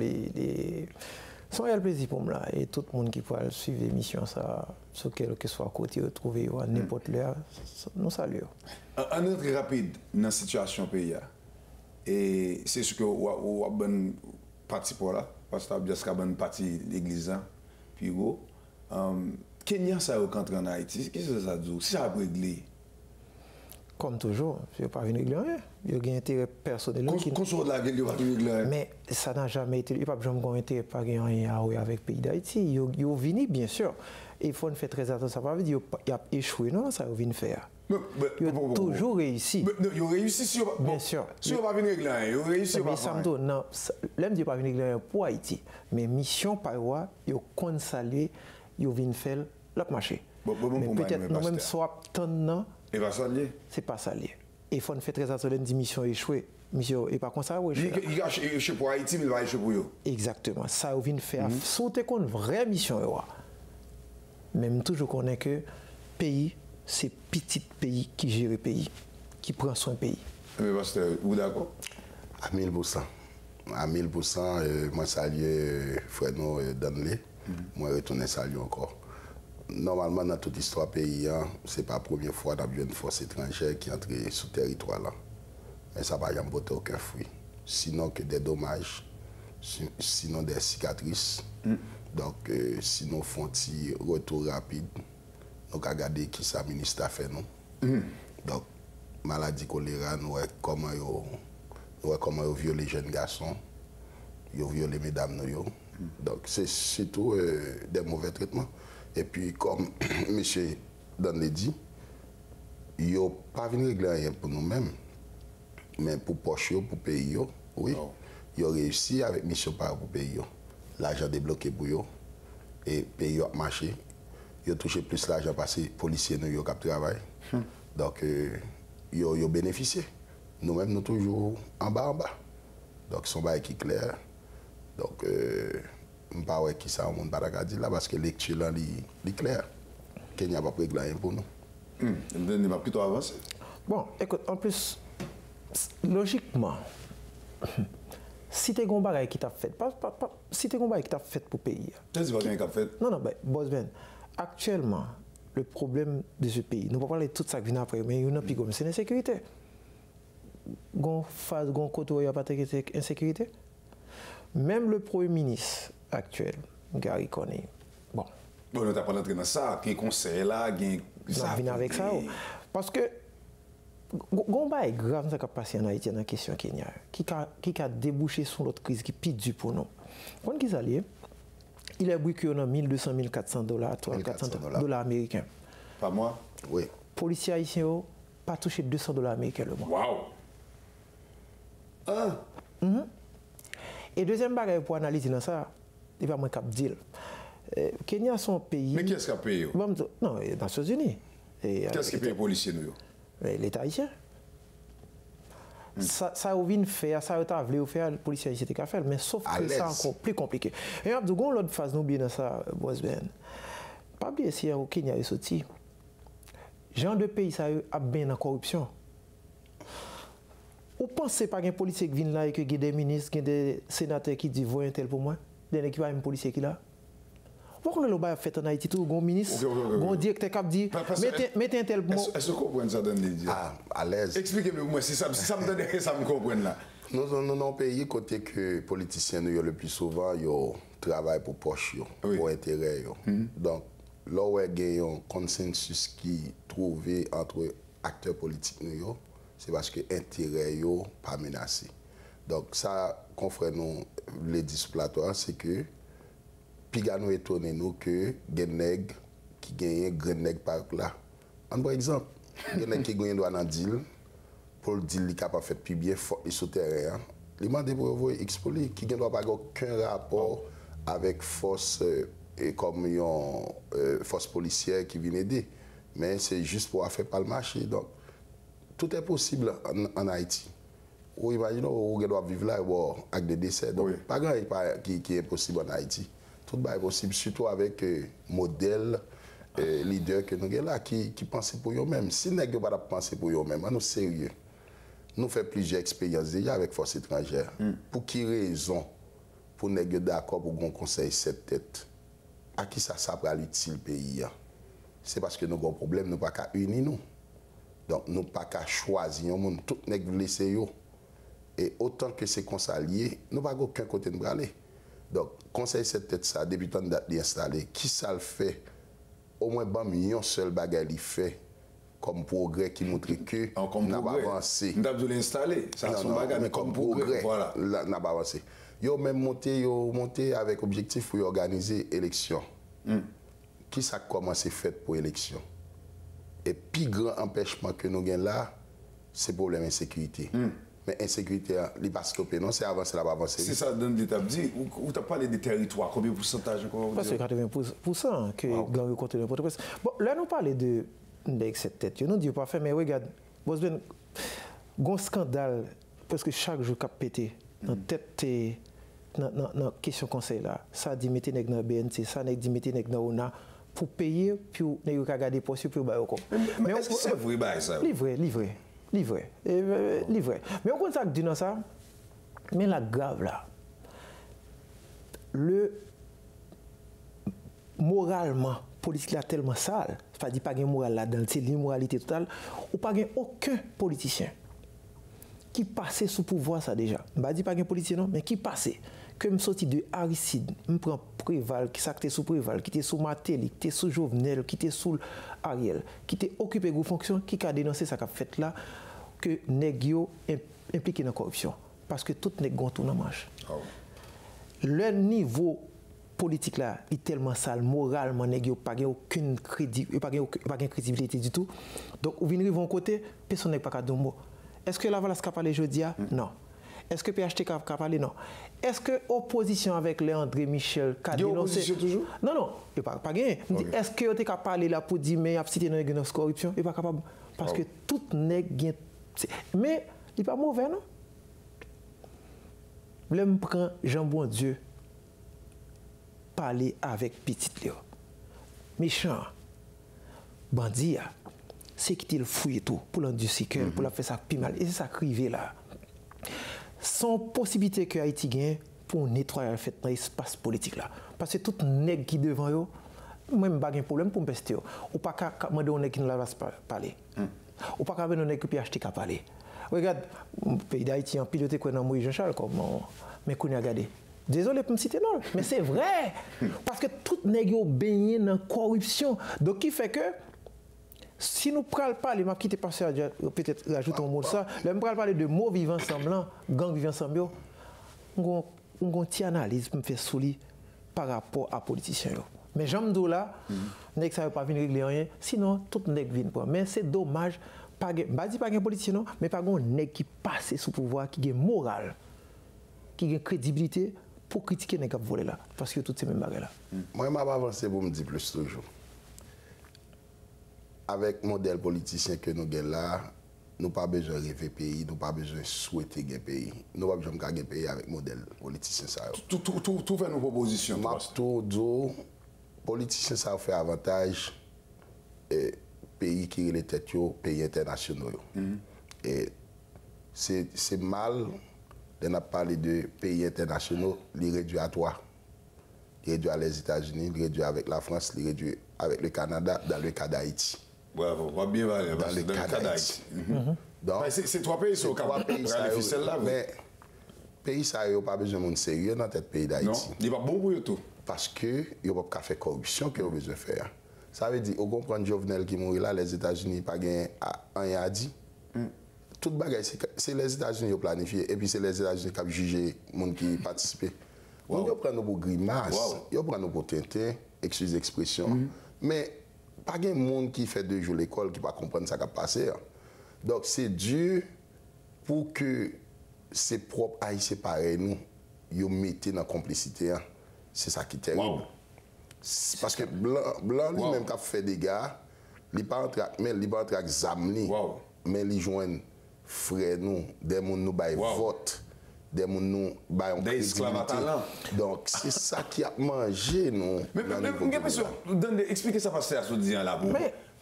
c'est un réel plaisir pour moi là. Et tout le monde qui peut suivre l'émission, ça, sur quel que soit côté, retrouver à n'importe l'heure, nous saluons. Un autre rapide dans la situation pays. Et c'est ce que vous avez bon parti pour là, parce que vous avez bon parti l'église, puis go. Kenya, ça rentre en Haïti, qu'est-ce que ça dit? Si ça a réglé? Comme toujours, je n'ai pas venu régler rien. Il y a un intérêt personnel. Qu'on de la gueule, il n'y a pas régler rien. Mais ça n'a jamais été. Il n'y a pas besoin d'un intérêt pas rien avec le pays d'Haïti. Il y a venu, bien sûr. Et il faut faire très attention. Ça ne veut pas dire qu'il a échoué, non, ça a venu faire. Il a toujours réussi. Il a réussi sur. Bien sûr. Si on va venir régler rien, il a réussi. Mais ça me donne. Non, l'homme dit pas venir régler rien pour Haïti. Mais mission par roi, il a consalé, il a venu faire le marché. Mais peut-être nous-mêmes soit tant. Et pas ça lié? C'est pas ça lié. Il faut faire très attention à mission échouée. Mission et pas comme ça. Il a échoué pour Haïti, mais il va échouer pour eux. Exactement. Ça vient faire sauter qu'on vraie mission. Même toujours qu'on est que pays, c'est petit pays qui gère le pays, qui prend soin du pays. Mais pasteur, vous d'accord? À 1000%. À 1000%, moi salue frère Danley. Moi retourner saluer encore. Normalement, dans toute histoire pays, ce n'est pas la première fois qu'on a vu une force étrangère qui entre sur le territoire là. Mais ça ne va jamais porter aucun fruit. Sinon que des dommages, sinon des cicatrices. Donc, sinon, font un retour rapide. Nous avons regardé qui ça ministre a fait nous. Donc, maladie choléra, nous voyons comment ils violent les jeunes garçons, ils violent les mesdames. Donc, c'est surtout des mauvais traitements. Et puis, comme M. Danley dit, il n'a pas venu régler rien pour nous-mêmes, mais pour poche, pour le pays. Oui. Oh. Il a réussi avec mission pour le pays. L'argent débloqué pour eux. Et le pays a marché. Il a touché plus l'argent parce que les policiers nous ont travaillé. Donc, ils ont bénéficié. Nous-mêmes, nous sommes toujours en bas. Donc, son bail qui est clair. Donc, je ne sais pas qui ça on va dire là parce que la lecture là est claire. Kenya n'a pas réglé rien pour nous. Il va plutôt avancer. Bon, écoute, en plus, logiquement, si tu as un bagage qui t'a fait, si tu as un bagage qui t'a fait pour payer. Qu'est-ce que tu as fait? Non, ben, boss Ben, actuellement, le problème de ce pays, nous ne pouvons pas parler de tout ça qui vient après, mais il y a un plus c'est l'insécurité. Gon phase, gon côté où il n'y a pas d'insécurité. Même le Premier ministre actuel, Gary Coney, bon. Bon, on n'a pas entré dans ça, qui conseil là, qui ça vient avec ça. Parce que, Gomba est grave ça qui a passé en Haïti dans la question Kenya, qui a débouché sur l'autre crise qui est due pour nous. Quand ils allaient, il a briqué 1200 1400 $, américains. Par mois? Oui. Policiers haïtiens n'ont pas touché 200 $ américains le mois. Waouh! Et deuxième bagage pour analyser dans ça, il va moins cap dire. Kenya son pays. Mais qui est-ce qui a payé? Non, les Nations Unies. Qu'est-ce qui paye les policiers nous? L'État haïtien. Ça a voulu faire, ça a voulu faire, le policier haïtien a fait, mais sauf que c'est encore plus compliqué. Et après, l'autre phase, nous bien dans ça, boss Ben. Pas bien si au Kenya est sorti. Genre de pays, ça a bien dans la corruption. Vous pensez pas qu'un policier qui vient là et que des ministres, des sénateurs qui disent voyez un tel pour moi, il y a un policier qui est là. Pourquoi on a fait en Haïti tout, un ministre, un directeur qui dit mettez un tel pour moi. Est-ce que vous comprenez ça dans les dire? Ah, à l'aise. Expliquez-moi, si ça me donne ça me comprenne là. Nous avons un pays côté que les politiciens le plus souvent travaillent pour poche, pour intérêt. Donc, là où il y a un consensus qui est trouvé entre acteurs politiques, c'est parce que l'intérêt n'est pas menacé. Donc, ça, confrère nous, les displatoire, c'est que, puis nous étonné nous que des nègres qui gagnent grand nègre par là. Par exemple, des nègres qui gagnent dans un deal, pour le deal, il est capable de faire plus bien fort et sur terrain. Les mandats pour avoir expoli, qui n'ont pas aucun rapport avec force comme une force policière qui vient aider. Mais c'est juste pour faire pas le marché. Donc, tout est possible en Haïti. Ou imaginons, on doit vivre là avec des décès. Donc, pas grand chose qui est possible en Haïti. Tout est possible, surtout avec modèle leaders que nous avons là qui pensent pour eux-mêmes. Si nous n'avons pas pensé pour eux-mêmes, nous sérieux. Nous faisons plusieurs expériences déjà avec force étrangère. Pour qui raison pour nous d'accord pour un conseil 7 têtes? À qui ça va utile le pays? C'est parce que nous avons un problème, nous ne pouvons pas unir nous. Donc nous ne pouvons pas choisir tout le monde laisser. Et autant que c'est consalié, nous n'avons aucun côté de aller. Donc, conseil cette tête ça, depuis tant date d'installer, qui ça le fait? Au moins, un seul bagage il fait comme progrès qui montre que n'a pas avancé. Nous avons l'installer, ça son bagage, mais comme progrès, voilà. N'a pas avancé. Ils ont même monté avec objectif pour organiser l'élection. Qui ça commencé fait pour l'élection? Et puis grand empêchement que nous avons là, c'est le problème d'insécurité. Mais l'insécurité, il ne va pas stopper, non, c'est avancer, là, avancer. C'est ça, dans l'état dit, où tu as parlé des territoires, combien de pourcentage encore? Parce que 80% que gang contre n'importe quoi. Bon, là, nous parlons de cette tête. Nous disons pas fait, mais regarde, il y a un scandale, parce que chaque jour, il pété. Dans la tête, dans la question conseil là, ça dit mettre dans le BNT, ça dit mettre dans ONA, pour payer, puis nous avons gardé pour sur le encore. Mais est-ce que c'est vrai, ça? Livré. Mais on constate que dans ça, mais la grave là, moralement, politique là tellement sale, c'est-à-dire qu'il n'y a pas de moral là-dedans, c'est l'immoralité totale, ou pas aucun politicien qui passait sous pouvoir ça déjà. Je ne dis pas qu'il y a un politicien non, mais qui passait. Que je sorti de Aristide, je prends Préval, qui était sous Préval, qui était sous Matéli, qui était sous Jovenel, qui était sous Ariel, qui était occupé de fonction, qui a dénoncé ça qu'a fait là, que Negio impliqué dans la corruption. Parce que tout nèg gon tout dans manche. Le niveau politique là est tellement sale, moralement Negio pas aucune crédibilité du tout. Donc ou venir vont côté, personne n'est pas capable de mot. Est-ce que la Valace a parlé jeudi? Non. Est-ce que PHTK a parlé? Non. Est-ce que l'opposition avec Léandre Michel a dénoncé? Opposition toujours? Non, il n'y a pas gagné. Est-ce que tu as parlé là pour dire mais il y a cité dans la corruption? Il n'est pas capable. Parce que tout nèg gagne. Mais il n'est pas mauvais, non? Je prends Jean Bondieu parler avec Petit Léo. Méchant, bandit, c'est qu'il fouille tout pour l'endurcir, pour la faire ça plus mal. Et c'est ça qui là. Sans possibilité que Haïti gagne pour nettoyer dans l'espace politique là. Parce que tout nèg qui devant yo, moi je pas de problème pour me pester. Ou pas qu'à demander un nèg qui ne la parler. Ou pas qu'à venir un nèg qui acheter qu'à parler. Regarde, le pays d'Haïti en piloté quoi dans Moïse Jean-Charles comme mais qu'on a regardé. Désolé pour me citer non, mais c'est vrai parce que tout nèg yo baigné dans corruption. Donc qui fait que si nous prenons parler, je vais passer à peut-être rajouter un mot de ça, je vais parler de mots vivants ensemble, gang vivants ensemble, on a une petite analyse pour me faire souligner par rapport à les politiciens. Mais j'aime dire là, nèg ça ne va pas venir régler rien, sinon tout nèg vient pas. Mais c'est dommage, je ne dis pas un politicien, non, mais pas un nèg qui passe sous pouvoir, qui a morale, qui a crédibilité pour critiquer nèg qui volé là. Parce que toutes ces mêmes bagages là. Moi, je vais avancer pour me dire plus toujours. Avec le modèle politicien que nous avons là, nous n'avons pas besoin de rêver pays, nous n'avons pas besoin de souhaiter un pays. Nous n'avons pas besoin de pays avec le modèle politicien. Tout fait nos propositions. Tout dit, politicien ça fait avantage pays qui les têtes, pays internationaux. Et c'est mal de parler de pays internationaux, les réduire à toi. Les réduire à les États-Unis, les réduire avec la France, les réduire avec le Canada, dans le cas d'Haïti. Bravo, va bien aller dans le cas d'Haïti. Donc, c'est trois pays sur celle-là. Mais pays ça n'a pas besoin de sérieux dans le pays d'Haïti. Non, il n'est pas bon pour tout. Parce que il n'y a pas faire corruption qu'il a besoin de faire. Ça veut dire, on comprend Jovenel qui mourit là, les États-Unis pas rien à dire. Tout bagage, c'est les États-Unis qui ont planifié et puis c'est les États-Unis qui ont jugé les gens qui participent. Ils prennent pour grimace, ils prennent pour tintin, excuse l'expression. Mais pas de monde qui fait 2 jours l'école qui ne va pas comprendre ce qui a passé. Donc c'est dur pour que ses propres haïtiens pareils nous, ils mettent dans la complicité. C'est ça qui est terrible. Parce que Blanc lui-même qui a fait des gars, il ne va pas entrer avec Zamni, mais il joint frère nous, des gens nous baillent vote des gens nous baillons des esclaves à talent. Donc c'est ça qui a mangé nous. Mais j'ai l'impression, expliquez ça parce que c'est dit là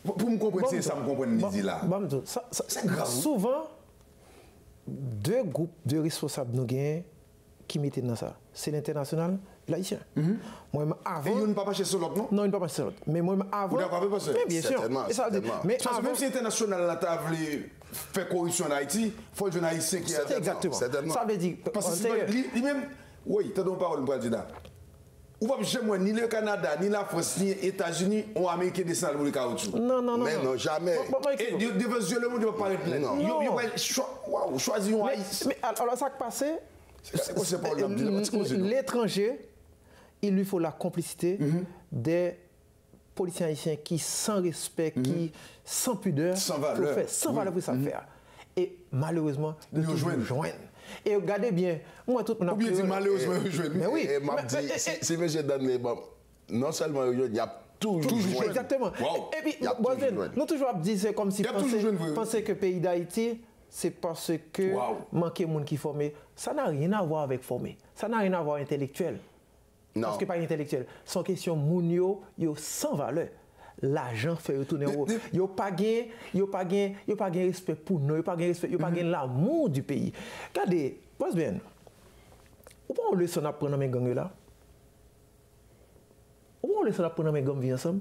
pour me comprendre, c'est ça me comprendre dit là. C'est grave. Souvent, deux groupes de responsables nous gagnent qui mettent dans ça. C'est l'international, l'haïtien. Moi, avant. Et ils ne pas passer sur l'autre, non? Non, ils ne pas passer sur l'autre. Mais moi, avant. Vous n'avez pas passer? Bien sûr. Mais même si l'international a voulu faire corruption en Haïti, il faut que les Haïtiens qui a. Exactement. Ça veut dire. Parce que lui-même, oui, tu as une parole, président. Ou pas jamais ni le Canada, ni la France, ni les États-Unis ont américain descendre pour le caoutchouc. Non. Mais non, jamais. Et devant Dieu, le monde ne va pas parler. Non. Ils choisissent un Haïti. Mais alors, ça qui passe, c'est l'étranger, il lui faut la complicité des policiers haïtiens qui, sans respect, qui, sans pudeur, sans valeur, pour ça faire. Et malheureusement, ils nous joignent. Et regardez bien, moi tout le monde. Ou bien dit malheureusement, ils joignent. Mais oui. Et m'a dit, si je donne les bombes, non seulement il y a toujours. Exactement. Et puis, nous toujours dit c'est comme si penser que le pays d'Haïti, c'est parce que manquer de monde qui formé. Ça n'a rien à voir avec formé. Ça n'a rien à voir avec intellectuel. Non. Parce que pas intellectuel. C'est une question mounio, yo sans valeur. L'argent fait retourner. Yo pas gain respect pour nous, yo pas gain respect, yo pas gain l'amour du pays. Regardez, boss bien. Ou pas on leçon à prendre mes gangs là. Ou pas on leçon à prendre mes gangs ensemble.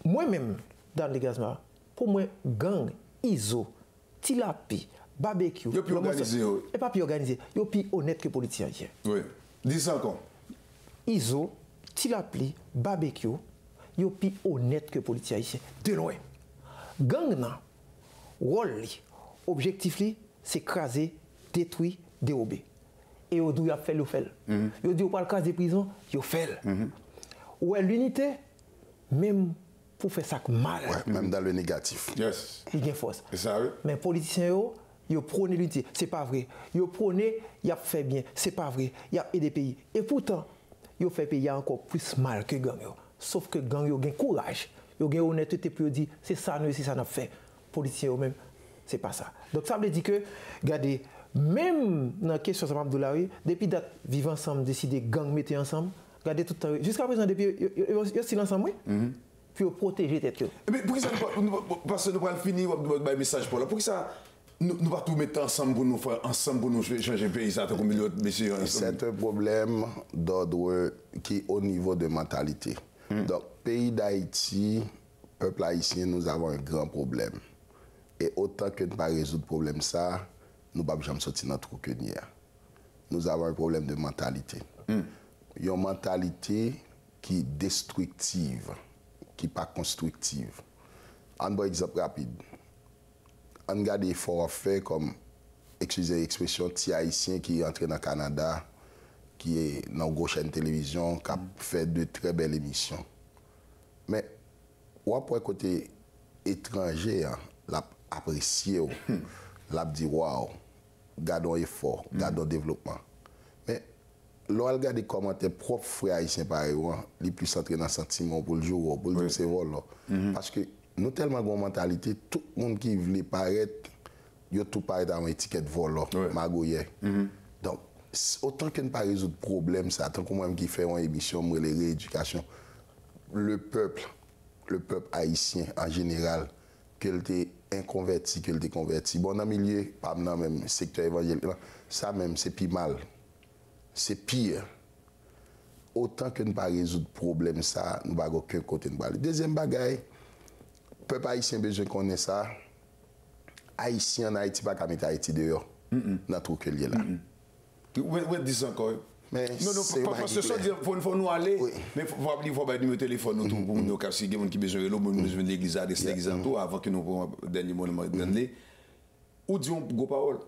Moi-même dans les gazma, pour moi gang ISO, Tilapi, barbecue, yo plus organisé. Et pas plus organisé, yo plus honnête que politicien. Oui. Dis ça encore. ISO, Tilapi, barbecue, yo plus honnête que politicien haïtien. De loin. Gang nan, rôle li, objectif li, c'est craser, détruire, dérober. Et yo dou y a fait le fait. Yo dit ou pas le cas des prisons, yo fait. Ou l'unité, même pour faire ça mal. Ouais, même dans le négatif. Yes. Il y a force. C'est ça, oui. Mais les politiciens, ils prônent l'unité. C'est pas vrai. Ils prônent, ils ont fait bien. C'est pas vrai. Ils ont aidé pays. Et pourtant, ils ont fait payer encore plus mal que gang. Sauf que gang, ils ont courage. Ils ont honnêteté pour dire, c'est ça, nous, c'est ça, nous fait. Les politiciens eux-mêmes, c'est pas ça. Donc ça veut dire que, regardez, même dans la question de Abdoulaye, depuis date, vivre ensemble, décider gang mettre ensemble, regardez tout le temps. Jusqu'à présent, depuis, ils sont ensemble, oui. Pour protéger tête. Mais pour ça, parce que nous allons finir un message pour là. Pour ça, nous ne pas tout mettre ensemble pour nous faire ensemble pour nous changer le pays. Ça, comme l'autre monsieur. C'est un problème d'ordre qui est au niveau de mentalité. Donc, pays d'Haïti, peuple haïtien, nous avons un grand problème. Et autant que nous ne pas résoudre le problème, ça, nous ne pouvons jamais sortir notre trou que nous avons un problème de mentalité. Une mentalité qui est destructive, qui n'est pas constructive. Un bon exemple rapide. On regarde des efforts faits comme, excusez l'expression, petit haïtien qui est entré dans le Canada, qui est dans une chaîne de télévision, qui a fait de très belles émissions. Mais, pour côté étranger, l'a apprécié, l'a dit waouh, gardons effort, gardons développement. Mais, lorsqu'on regarde les commentaires propres frères haïtiens pareil, les plus centrés dans le sentiment pour le jour, pour le dire c'est vol. Parce que nous tellement une mentalité, tout le monde qui veut paraître, il y a tout pareil dans une étiquette vol, magoyer. Donc, autant qu'on ne pas résoudre le problème, ça, tant que moi qui fais une émission, moi, les rééducations, le peuple haïtien en général, qu'il était inconverti, qu'il était converti. Bon, dans le milieu, pas dans le même secteur évangélique, ça même, c'est plus mal. C'est pire. Autant que nous ne pas résoudre le problème, ça, nous n'avons aucun côté de parler. Deuxième bagaille, le peuple haïtien besoin de connaître ça. Haïtien en Haïti, pas qu'à mettre Haïti dehors. Dans tout que lié là. Oui, dis ça encore. Mais non, parce que ça, il faut nous aller, mais il faut appeler, il faut avoir numéro de téléphone, pour nous, car si il y a des gens qui ont besoin de l'eau, nous besoin de l'église, avant que nous prenions le dernier mot de ou disons, gros parole,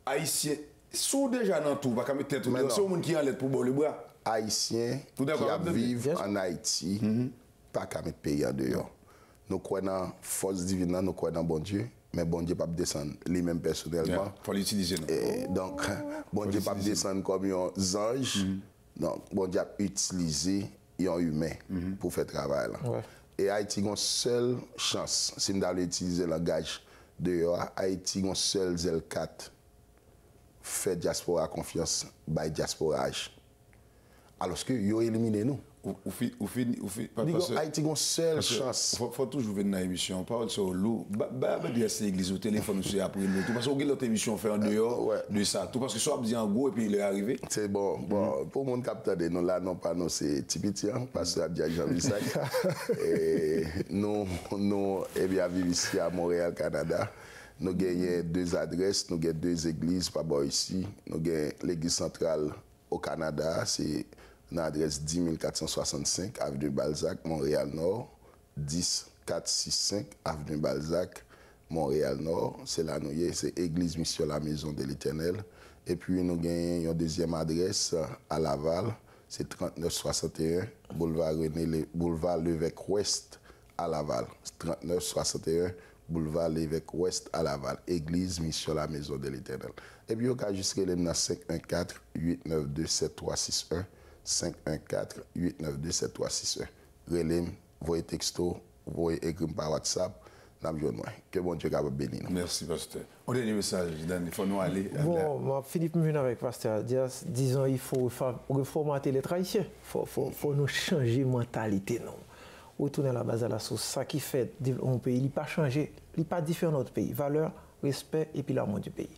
Haïtien, sous déjà dans tout, pas qu'à mettre tête, c'est un monde qui est en l'aide pour boire le bras. Haïtien qui vivent en Haïti, pas qu'à mettre pays en dehors. Nous croyons dans la force divine, nous croyons dans bon Dieu. Mais bon Dieu ne peut pas descendre lui-même personnellement. Il faut l'utiliser. Donc, bon Dieu ne peut pas descendre comme un ange. Donc, bon Dieu a utilisé un humain pour faire le travail. Et Haïti a une seule chance, si nous allons utiliser le langage de Haïti a une seule L4. fait diaspora confiance, by diaspora. Alors que yo éliminé nous. Haïti a une seule chance. Il faut toujours venir dans l'émission. Parole sur l'eau. Dire c'est l'église au téléphone, aussi après nous. Parce que l'autre émission fait en dehors de ça. Tout parce que soit dit en gros et puis il est arrivé. C'est bon. Pour mon capteur de nous là, non pas nous, c'est Tipiti, parce que Abdia Jean-Bissac. Nous, eh bien, vivons ici à Montréal, Canada. Nous gagnons 2 adresses, nous gagnons 2 églises, pas bon ici. Nous gagnons l'église centrale au Canada, c'est l'adresse 10 465 avenue Balzac, Montréal-Nord, 10 465 avenue Balzac, Montréal-Nord. C'est là nous c'est Église Mission la Maison de l'Éternel. Et puis nous avons une deuxième adresse à Laval, c'est 3961 boulevard Lévesque Ouest à Laval. 3961 boulevard Lévesque Ouest à Laval. Église Mission la Maison de l'Éternel. Et puis vous pouvez juste relève dans 514-892-7361. 514-892-7361. Relève, voyez texto, voyez écrit par WhatsApp. Que bon Dieu capable bénir. Merci, pasteur. On a des messages, il faut nous aller. Bon, Philippe Mune avec pasteur, disons il faut reformater les traditions. Il faut nous changer la mentalité. Non. Retourner à la base de la source. Ça qui fait un pays, il n'a pas changé, il n'est pas différent de notre pays. Valeur, respect et puis l'amour du pays.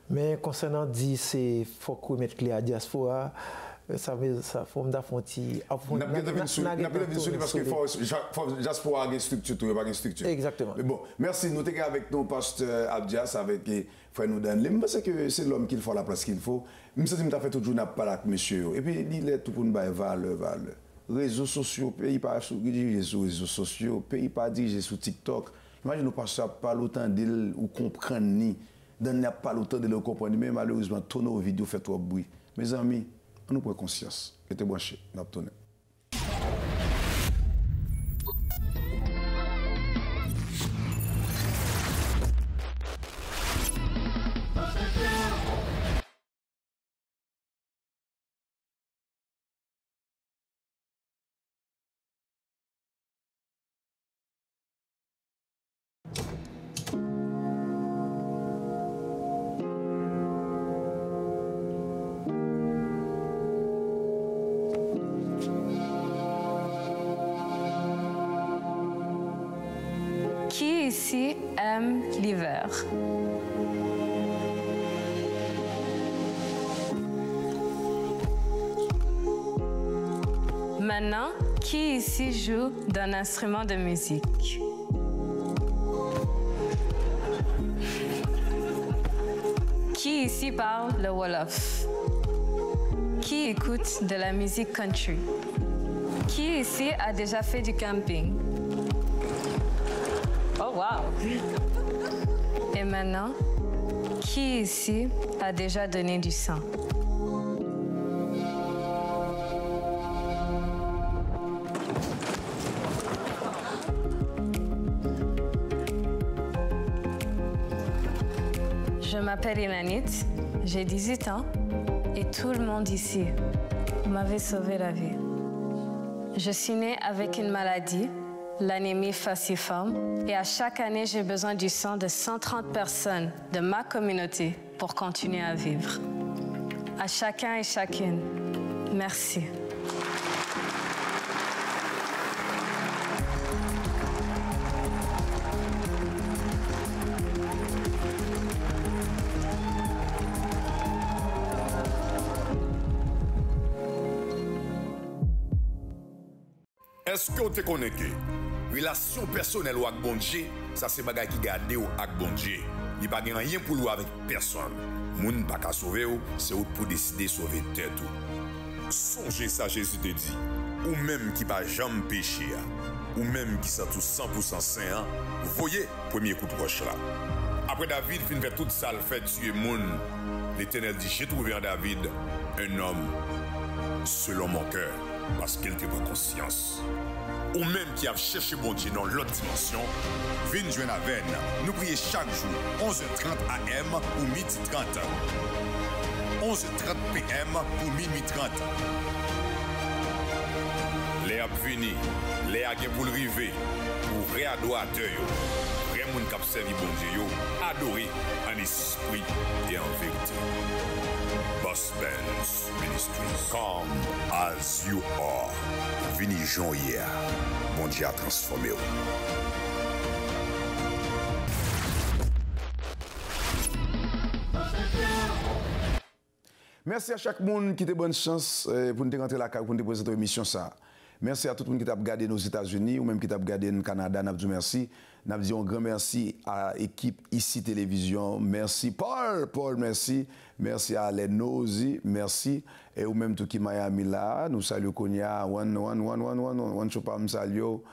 Mais concernant dit c'est faut qu'on mette clé à la diaspora, ça forme d'affonti. Parce qu'il faut diaspora a une structure, tout pas une structure. Exactement. Mais bon, merci. Nous sommes avec nos pasteur Abdias, avec frère Noudan. Je pense que c'est l'homme qu'il faut la place qu'il faut. Même si je fait tout le jour, n'a pas avec monsieur. Et puis, il est tout pour nous valeur. Réseaux sociaux, pays pas dirigé sur réseaux sociaux, pays pas dirigé sur TikTok. Imagine nous passer pas l'autant d'il ou comprendre ni, n'a pas l'autant de le comprendre, mais malheureusement, tous nos vidéos font trop de bruit. Mes amis, on nous prend conscience. Mettez branché, n'a pas tourné. Qui ici aime l'hiver? Maintenant, qui ici joue d'un instrument de musique? Qui ici parle le Wolof? Qui écoute de la musique country? Qui ici a déjà fait du camping? Oh wow! Et maintenant, qui ici a déjà donné du sang? Je m'appelle Ilanit, j'ai 18 ans et tout le monde ici m'avait sauvé la vie. Je suis née avec une maladie, l'anémie falciforme, et à chaque année, j'ai besoin du sang de 130 personnes de ma communauté pour continuer à vivre. À chacun et chacune, merci. Est-ce que vous te connaissez? Relation personnelle avec bon Dieu, ça c'est bagay qui garde ou avec bon Dieu. Il n'y a pas rien pour lui avec personne. Moun pas qu'à sauver ou, c'est ou pour décider de sauver tête ou. Songez ça, Jésus te dit. Ou même qui pas jamais péché, ou même qui sont tout 100% saint, voyez premier coup de roche là. Après David fin fait tout ça, le fait tuer moun. L'Éternel dit, j'ai trouvé en David un homme selon mon cœur, parce qu'il était pas conscience. Ou même qui a cherché bon Dieu dans l'autre dimension, viens joindre avec nous prier chaque jour, 11h30 AM ou midi 30. 11h30 PM ou minuit 30. Les a fini, les a pour le river, pour vrai adorateur, vraiment moun k'ap servi bon Dieu yo, adoré en esprit et en vérité. Boss Benz Ministries. Come as you are. Vini Jean hier. Bon Dieu a transformé. Merci à chaque monde qui a bonne chance pour nous rentrer la carte pour nous présenter l'émission ça. Merci à tout le monde qui t'a regardé nos États-Unis ou même qui t'a regardé au Canada. Nous disons merci. Nous disons un grand merci à l'équipe ici Télévision. Merci Paul, merci. Merci à les Nozi, merci. Et ou même tout qui Miami là. Nous saluons Konya, one chopam salio.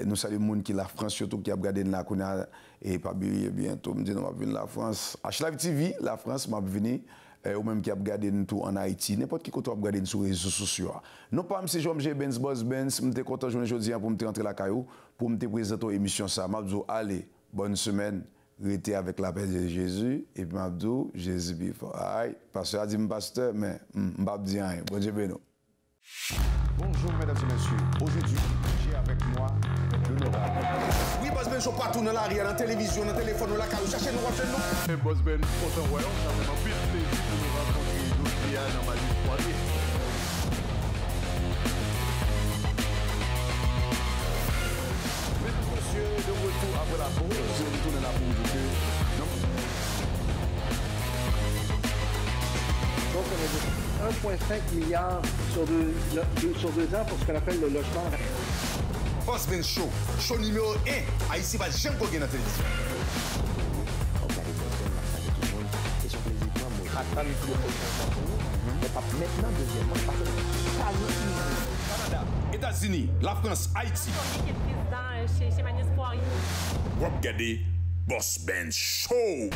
Nous saluons le monde qui la France surtout qui a regardé la Konya et pas bientôt me dit nous va venir la France. HLive TV, la France m'a venir. Ou même qui a regardé tout en Haïti, n'importe qui côté a regardé sur les réseaux sociaux. Non pas M. Jean-Michel Benz, Boss Benz, je suis content aujourd'hui pour me rentrer la caillou, pour me présenter l'émission ça. Mabdou, allez, bonne semaine, restez avec la paix de Jésus, et puis Mabdou, Jésus before. Aïe, pasteur a dit pasteur, mais m'bab dit rien. Bon Dieu bénisse. Bonjour mesdames et messieurs, aujourd'hui j'ai avec moi l'honorable. Oui, Boss Ben, je suis partout dans l'arrière, dans la télévision, dans le téléphone, dans la caille, cherchez nous, cherchez nous. Boss Ben, content voyant, ça fait un plaisir de nous rencontrer aujourd'hui dans ma vie croisée. Mesdames et messieurs, de retour après la pause, je retourne là pour vous dire Donc, on a 1,5 milliard sur deux ans pour ce qu'on appelle le logement. Boss Ben Show, show numéro 1, à ici, pas jamais qu'on gagne dans la télévision. Canada, États-Unis, la France, Haïti. Regardez Boss Ben Show.